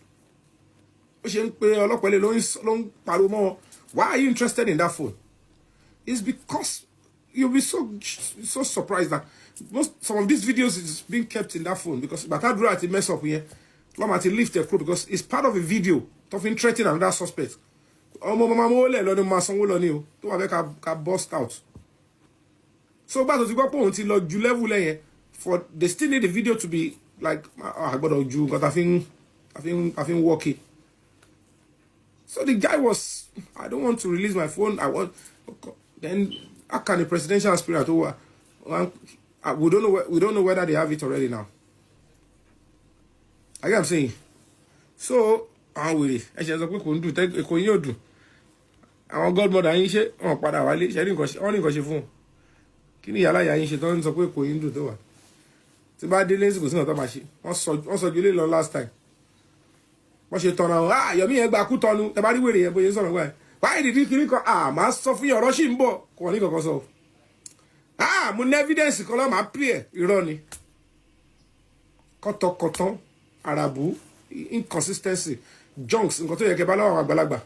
[SPEAKER 2] Ó ṣe ń pe ọlọ́pàá ilé ló ń pariwo mọ́ wọn. Why are you interested in that phone? It's because you'll be so surprised that some of these videos is being kept in that phone because Batadura had mess up here. Lama to lift the crew because it's part of a video of threatening another suspect. Ka bust out. So but to go until level for they still need the video to be like I got you got I think working. So the guy was I don't want to release my phone. I want then how can the presidential aspirant we don't know whether they have it already now. I am saying. So, we ṣe sọ pé kò ń dùn kò yín ò dùn. Àwọn godmother yín ṣe wọ́n padà wálé ṣe ní nǹkan ṣe fún. kí ni yàrá yà yín ṣe tó ń sọ pé kò yín dùn tó wà tí bá délé kò sí náà tó máa ṣe wọ́n sọ ju ilé lọ last time wọ́n ṣe tọ̀nà Yomi yẹn gba kú tọ́nu ẹ bá rí wèrè yẹn bóyá sọ̀rọ̀ gbà yẹn wáyé dìdí kiri kan máa sọ fún yẹn ọ̀rọ̀ sì ń bọ̀ kò ní kankan sọ mo ní evidence kan lọ́ọ́ máa pè ẹ̀ irọ́ ni kọ́tọ̀kọ̀tọ̀ àràbù inconsistency junks nǹkan tó yẹ kẹ́ bá lọ́wọ́ àwọn àgbàlagbà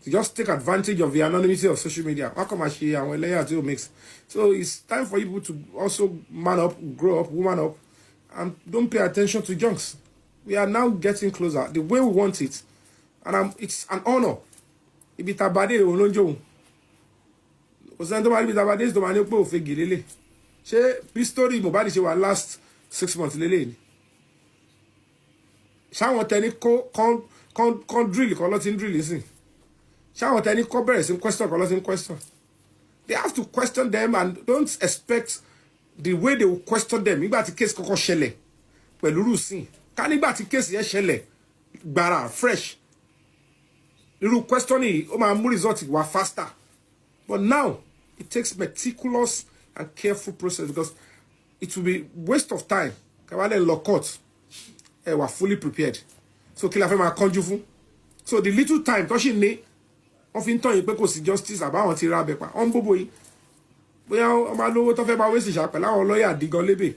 [SPEAKER 2] to just take advantage of the anonymity of social media wọ́n kàn máa ṣe àwọn ẹlẹ́yà tí ó mix so it's time for you people to also man up grow up woman up and don't pay attention to junks. We are now getting closer the way we want it and it's an honor ibi tabade òun ló ń jó òun kò sẹ́ni tó máa níbi tabade tó máa ní pé òfin gèlélẹ̀ ṣé bí story Mohbad ṣe wà last 6 months lélẹ̀ ni ṣáwọn tẹni kọ́ drill kọ́ ló ti ń drill sí ṣáwọn tẹni kọ́ bẹ̀rẹ̀ sí question kọ́ ló ti ń question they have to question them and don't expect the way they will question them nígbà tí case kọ́kọ́ ṣẹlẹ̀ pẹ̀lú rúùsìn ká nígbà tí case yẹn ṣẹlẹ̀ gbàrà fresh irú questioning ó máa mú result wá faster but now it takes meticulous and careful process because it will be waste of time kawale law court ẹ wà fully prepared so kí la fẹ́ máa kánjú fún so the little time tó ṣì ní wọ́n fi ń tàn yín pé kò sí justice àbáwọn ti ra abẹ pa wọ́n ń bóbó yín bóyá ọmọ alówó tó fẹ́ bá wéṣì ṣàpẹ̀ láwọn lọ́ọ̀yà àdìgan lébè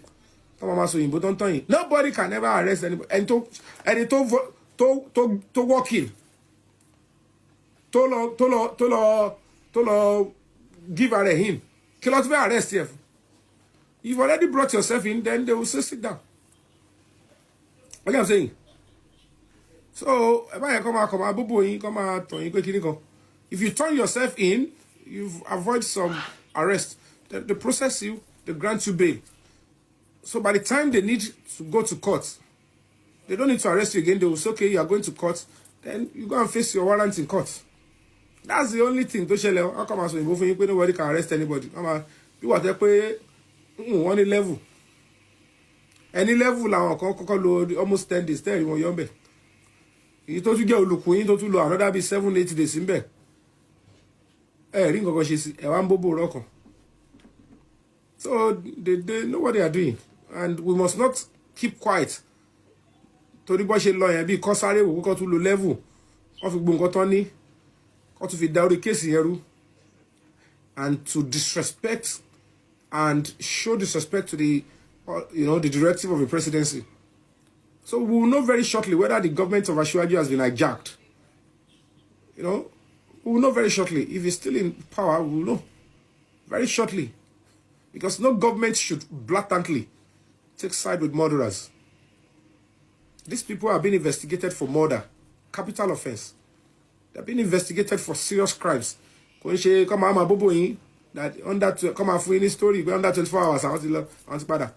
[SPEAKER 2] tó máa sọ òyìnbó tó ń tàn yín nobody can ever arrest anybody ẹni tó walk in tó lọ give her a him kí ló tún fẹ́ arrest yẹ fún you've already brought yourself in then they will say sit down what I'm saying so ẹ bá yẹ kọ́ máa bóbó yín kọ́ máa tàn yín pé kíní kan if you turn yourself in you avoid some arrest they process you they grant you bail so by the time they need to go to court they don't need to arrest you again they will say okay you are going to court then you go and face your warrant in court that's the only thing tó ṣẹlẹ̀ how come as òyìnbó fún yín pé nobody can arrest anybody bí wà tẹ́ pé wọ́n ní level any level làwọn kan kọ́kọ́ lo almost 10 days tẹ́ẹ̀rí wọn yọ ń bẹ̀ èyí tó tún jẹ́ olùkùn yín tó tún lo another bíi 7-8 days ń bẹ̀ rí nǹkan kan ṣe sí ẹ̀ wá ń bóbó rọ́kàn so they know what they are doing and we must not keep quiet torí bọ́ ṣe lọ yẹn bíi kọ́ sáré wò kọ́ tún lo level wọ́n fi gbó nǹkan tán ní kọ́ tún fi dá orí kéèsì yẹn rú and to disrespect and show disrespect to the the directive of the presidency. So we will know very shortly whether the government of Asiwaju has been hijacked. We will know very shortly. If he's still in power, we will know very shortly. Because no government should blatantly take side with murderers. These people are being investigated for murder, capital offense. They're being investigated for serious crimes. Come on, that under come on for any story, under 24 hours, I want to bother.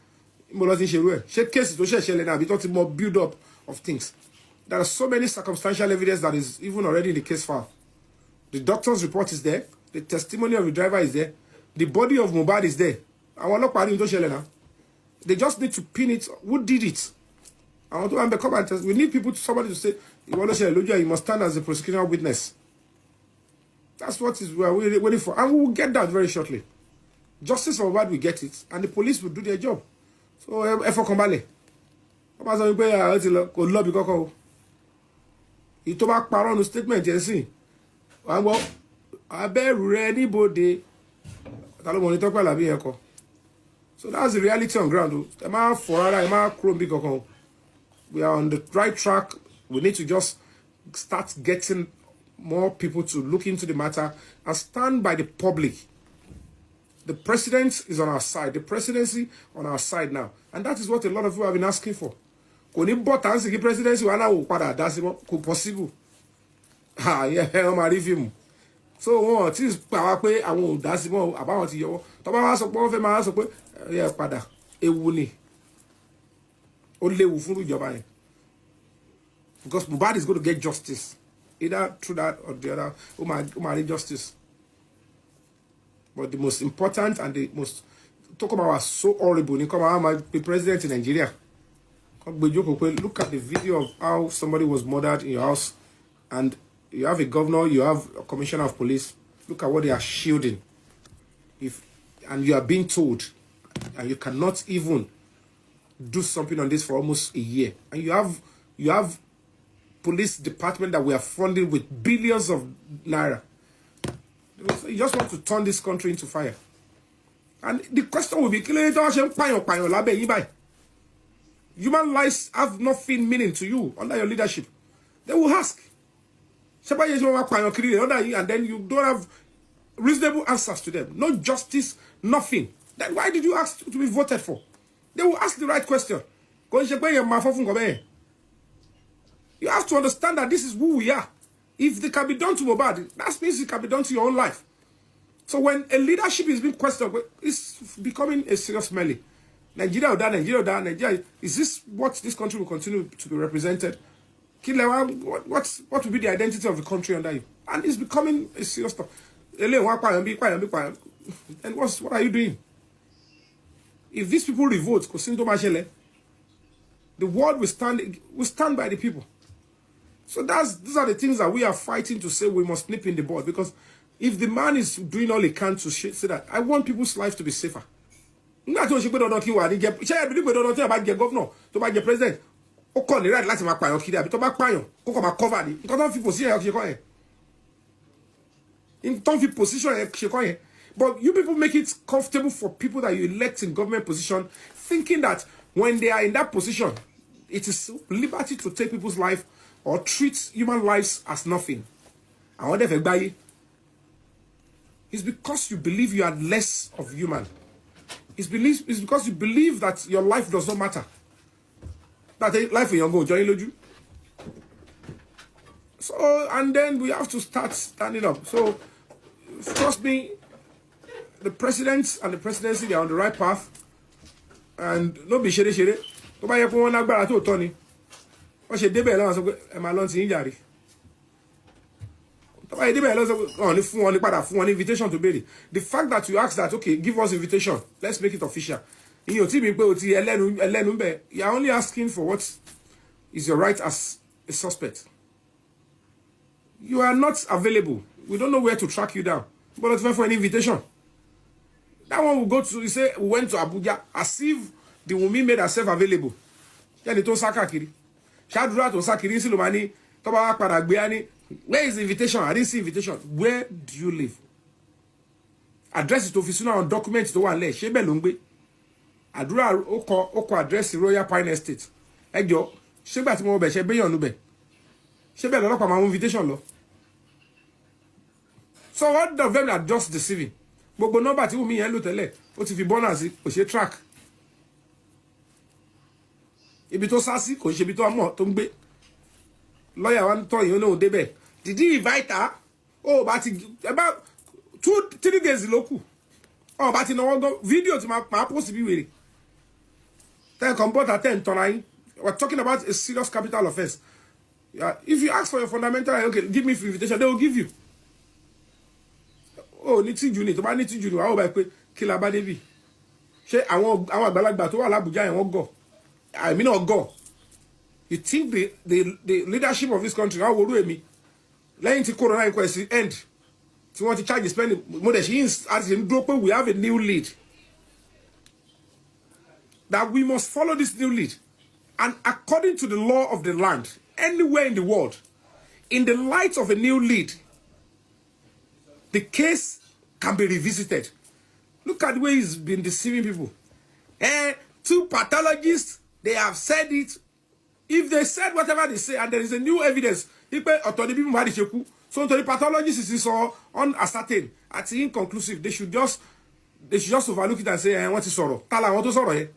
[SPEAKER 2] Case to more build up of things. There are so many circumstantial evidence that is even already in the case file. The doctor's report is there. The testimony of the driver is there. The body of Mohbad is there. They just need to pin it. Who did it? I want to come and test. We need somebody to say, you must stand as a prosecutorial witness. That's what we are waiting for. And we will get that very shortly. Justice for Mohbad will get it. And the police will do their job. So, effort combale. Ọba sọ wípé àwọn ti lọ kò lọ́bì kọ́kọ́ o. Ìtọ́ bá parọ́ nu statement yẹn sí. Wọ́n gbọ́ abẹ́rù rẹ níbodè. Ta ló mọ̀ ní Tọ́pẹ́ Àlàbí yẹn kọ. So that's the reality on ground o. Ẹ máa fọ rárá, ẹ máa kúrò níbì kankan o. We are on the right track. We need to just start getting more people to look into the matter and stand by the public. The president is on our side. The presidency on our side now. And that is what a lot of you have been asking for. Kò ní bọ́ tàǹsì kí presidency wà náà wò padà dá sí mọ́ kò possible. Wọ́n máa rí fíìmù. So wọ́n ti pa wá pé àwọn ò dá sí mọ́ àbáwọn ti yọwọ́. Tọ́ba wá sọ pé wọ́n fẹ́ máa sọ pé ẹ padà ewu ni. Ó léwu fún ìjọba yẹn. Because Mohbad is going to get justice. Either through that or the other. Ó máa rí justice. But the most important and the most talk about so horrible. The president in Nigeria. Look at the video of how somebody was murdered in your house, and you have a governor, you have a commissioner of police. Look at what they are shielding. If and you are being told, and you cannot even do something on this for almost a year, and you have police department that we are funding with billions of naira. You just want to turn this country into fire. And the question will be, human lives have nothing meaning to you under your leadership. They will ask. And then you don't have reasonable answers to them. No justice, nothing. Then why did you ask to be voted for? They will ask the right question. You have to understand that this is who we are. If they can be done to Mohbad, that means it can be done to your own life. So when a leadership is being questioned, it's becoming a serious melee. Nigeria, is this what this country will continue to be represented? What will be the identity of the country under you? And it's becoming a serious stuff. And what are you doing? If these people revolt, the world will stand by the people. So these are the things that we are fighting to say we must nip in the bud. Because if the man is doing all he can to say that, I want people's life to be safer. Not to governor, to buy the president. O kò ní right láti máa pààyàn kiri àbí tó bá pààyàn kó kò máa cover ni. Nǹkan tó ń fi position yẹn ṣe kọ́ yẹn. Nǹkan tó ń fi position yẹn ṣe kọ́ yẹn. But you people make it comfortable for people that you elect in government position, thinking that when they are in that position, it is liberty to take people's life or treat human lives as nothing. And what if buy it's because you believe you are less of human. It's because you believe that your life does not matter. That life in your go join you. So and then we have to start standing up. So trust me, the president and the presidency, they are on the right path. And no be shere. To buy your phone agbára tó tọ́ ni. Wọ́n ṣe débẹ̀ lọ́wọ́ sọ pé ẹ máa lọ sí yín jàre. To buy débẹ̀ lọ́wọ́ sọ pé wọ́n ní fún wọn ní padà fún wọn ní invitation to béèrè. The fact that you ask that, okay, give us invitation, let's make it official. You are only asking for what is your right as a suspect. You are not available. We don't know where to track you down. But let's for an invitation. That one will go to, you say, we went to Abuja as if the woman made herself available. Then it was Sakakiri. Shadra to Sakiri Silumani, Toba Paraguayani. Where is the invitation? I didn't see invitation. Where do you live? Address it to office on document to one lay. Shebe Lungbe. Adura oko address Royal Pine Estate. Ejo, shebe ati mo be shebe yon ube. Shebe lo pa ma invitation lo. So what of them are just deceiving. Gbogbo number tí Wunmi yẹn lò tẹ́lẹ̀, ó ti fi bonus kò ṣe track. Ibi tó sá sí kò ṣe ibi tó mọ̀ tó ń gbé. Lawyer wa ń tọ́ yín ó débẹ̀. Did he invite her? Oh, but about 2-3 days ló kù. Oh, but no one go video to my post be wèrè. Then comport at 10 tonight. We're talking about a serious capital offense. Yeah, if you ask for your fundamental, okay, give me invitation, they will give you. Oh, ní tí juni, tó bá ní tí juni, wa ó bá pé kí la bá dé bí. Ṣé àwọn àgbàlagbà tó wà l'Abuja yẹn wọ́n gọ̀. I mean not go. You think the leadership of this country, how would me? Lẹ́yìn tí corona inquest end. Tí wọ́n ti charge spending more than she is as in drop, we have a new lead. That we must follow this new lead. And according to the law of the land, anywhere in the world, in the light of a new lead, the case can be revisited. Look at the way he's been deceiving people. Two pathologists, they have said it. If they said whatever they say, and there is a new evidence, so the pathologist is so unascertained, it's inconclusive. They should just overlook it and say, what is sorrow? Tala, what is sorrow?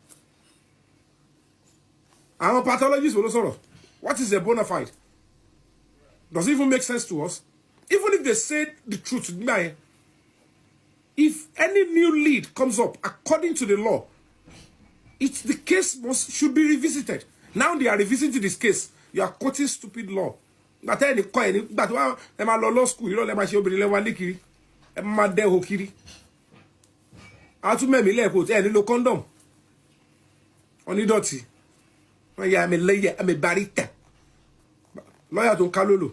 [SPEAKER 2] I'm a pathologist, what is sorrow? What is a bona fide? Does it even make sense to us? Even if they say the truth, if any new lead comes up according to the law, the case should be revisited. Now they are revisiting this case. You are quoting stupid law. But any coin, but law school, you don't let my show be kiri. My de hokiri. I to me quote any no condom. Only dirty. Yeah, I'm a lawyer, I'm a barita. Lawyer to Kalulu.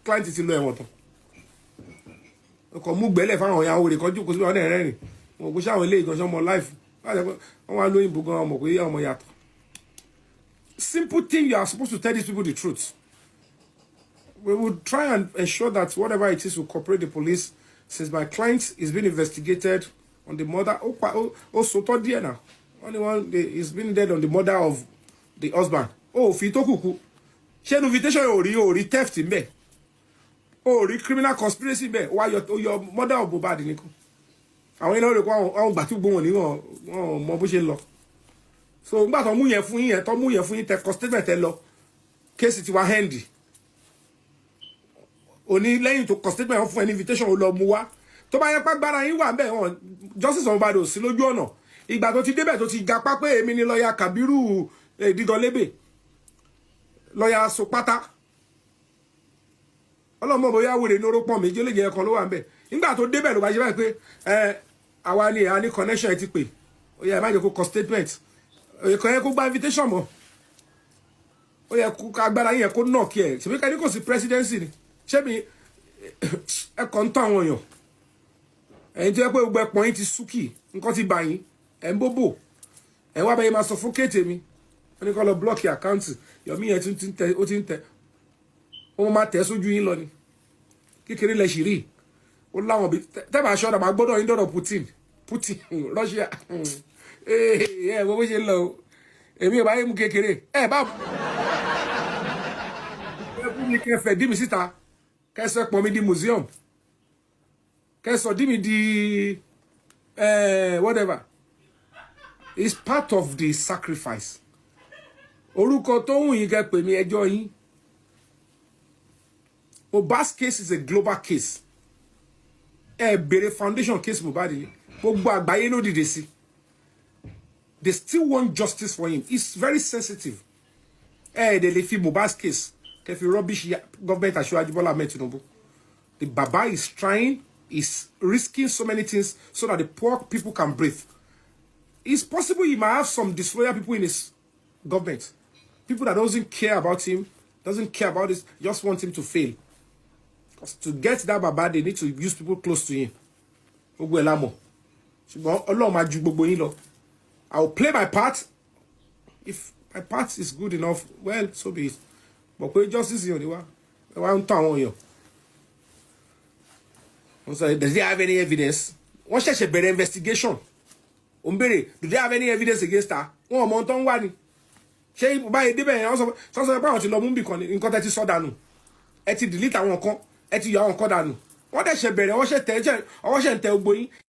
[SPEAKER 2] client ti lọ ẹ̀wọ̀n tán ọkọ̀ mú gbẹ́lẹ̀ fáwọn ìyàwó rẹ̀ kọjú kò sí ọ̀dẹ̀ rẹ́rìn wọn kò sáwọn ilé ìgbọ̀nsẹ̀ ọmọ life wọ́n wá lóyìnbó gan ọmọ pé ọmọ yàtọ̀. Simple thing, you are supposed to tell these people the truth. We will try and ensure that whatever it is will cooperate the police. Since my client is being investigated on the murder, also third year now. Only one is being dead on the murder of the husband. Oh, fito kuku. She invitation or theft in bed. Oh, criminal conspiracy in bed. Why your mother of Mohbad niku? I want to go on back to go on more bush law. So ngba tó mú yẹn fún yín tó mú yẹn fún yín tẹ statement ẹ lọ case ti wá handy oni lẹ́yìn tó statement fún an invitation ó lọ mú wá tó bá yẹ pa gbára yín wà ńbẹ̀ wọ́n justice Mohbad ò sí lójú ọ̀nà ìgbà tó ti débẹ̀ tó ti gapá pé èmi ni lawyer Kabiru Didolebe lawyer Sopata ọlọ́mọ bóyá wèrè ní orópọ̀ méjì lè jẹ́ kan ló wà ńbẹ̀ nígbà tó débẹ̀ ló bá ṣe báyìí pé àwa ni a ní connection ẹ ti pè ó yẹ má jẹ́ kó statement kò yẹ kó gba invitation mọ́ ó yẹ kó agbára yẹn kó knock ẹ ṣebí ká ní kò sí presidency ni ṣé mi ẹ kàn ń tán àwọn èèyàn ẹ̀yin tó yẹ pé gbogbo ẹpọ̀n yín ti súkì nǹkan ti bà yín ẹ̀ ń bóbò ẹ̀ wá bẹ́ẹ̀ máa sọ fún kéètè mi wọ́n ní kó lọ block account Yomi yẹn ó ti ń tẹ wọ́n máa tẹ̀ sójú yín lọ ni kékeré lẹ̀ ṣì rí ó láwọn bí tẹ́bà aṣọ ọ̀dà máa gbọ́dọ̀ yín dọ̀dọ̀ Putin Russia wo bó ṣe lọ èmi ò bá yé mu kékeré bá ẹkún mi kẹfẹ dí mi síta kẹsọ pọn mi di museum kẹsọ dí mi di whatever. It's part of the sacrifice. Orúkọ tó wù yín kẹ́ pè mí ẹjọ́ yín. Mohbad's case is a global case. Bèrè foundation case Mohbad ni gbogbo àgbáyé ló dìde sí. They still want justice for him. It's very sensitive. They lè fi Mohbad's case. If you rubbish government Aṣíwájú Bọ́lá Ahmed Tinubu. The Baba is trying, is risking so many things so that the poor people can breathe. It's possible he might have some disloyal people in his government. People that doesn't care about him, doesn't care about this, just want him to fail. Because to get that Baba, they need to use people close to him. I will play my part. If my part is good enough, well, so be it. But pé justice yìí ò ní wá. Ẹ wá ń tàn àwọn èèyàn. Wọ́n sọ, does they have any evidence? Wọ́n ṣẹ̀ṣẹ̀ bẹ̀rẹ̀ investigation. Ó ń béèrè, do they have any evidence against her? Wọ́n ò mọ ohun tó ń wá ni. Ṣé báyìí débẹ̀ yẹn wọ́n sọ pé àwọn ti lọ mú bì kan ní nǹkan tẹ́ ti sọ dànù. Ẹ ti delete àwọn kan, ẹ ti yọ àwọn kan dànù. Wọ́n dẹ̀ ṣẹ̀ bẹ̀rẹ̀, ọwọ́ ṣẹ̀ ń tẹ gbogbo yín.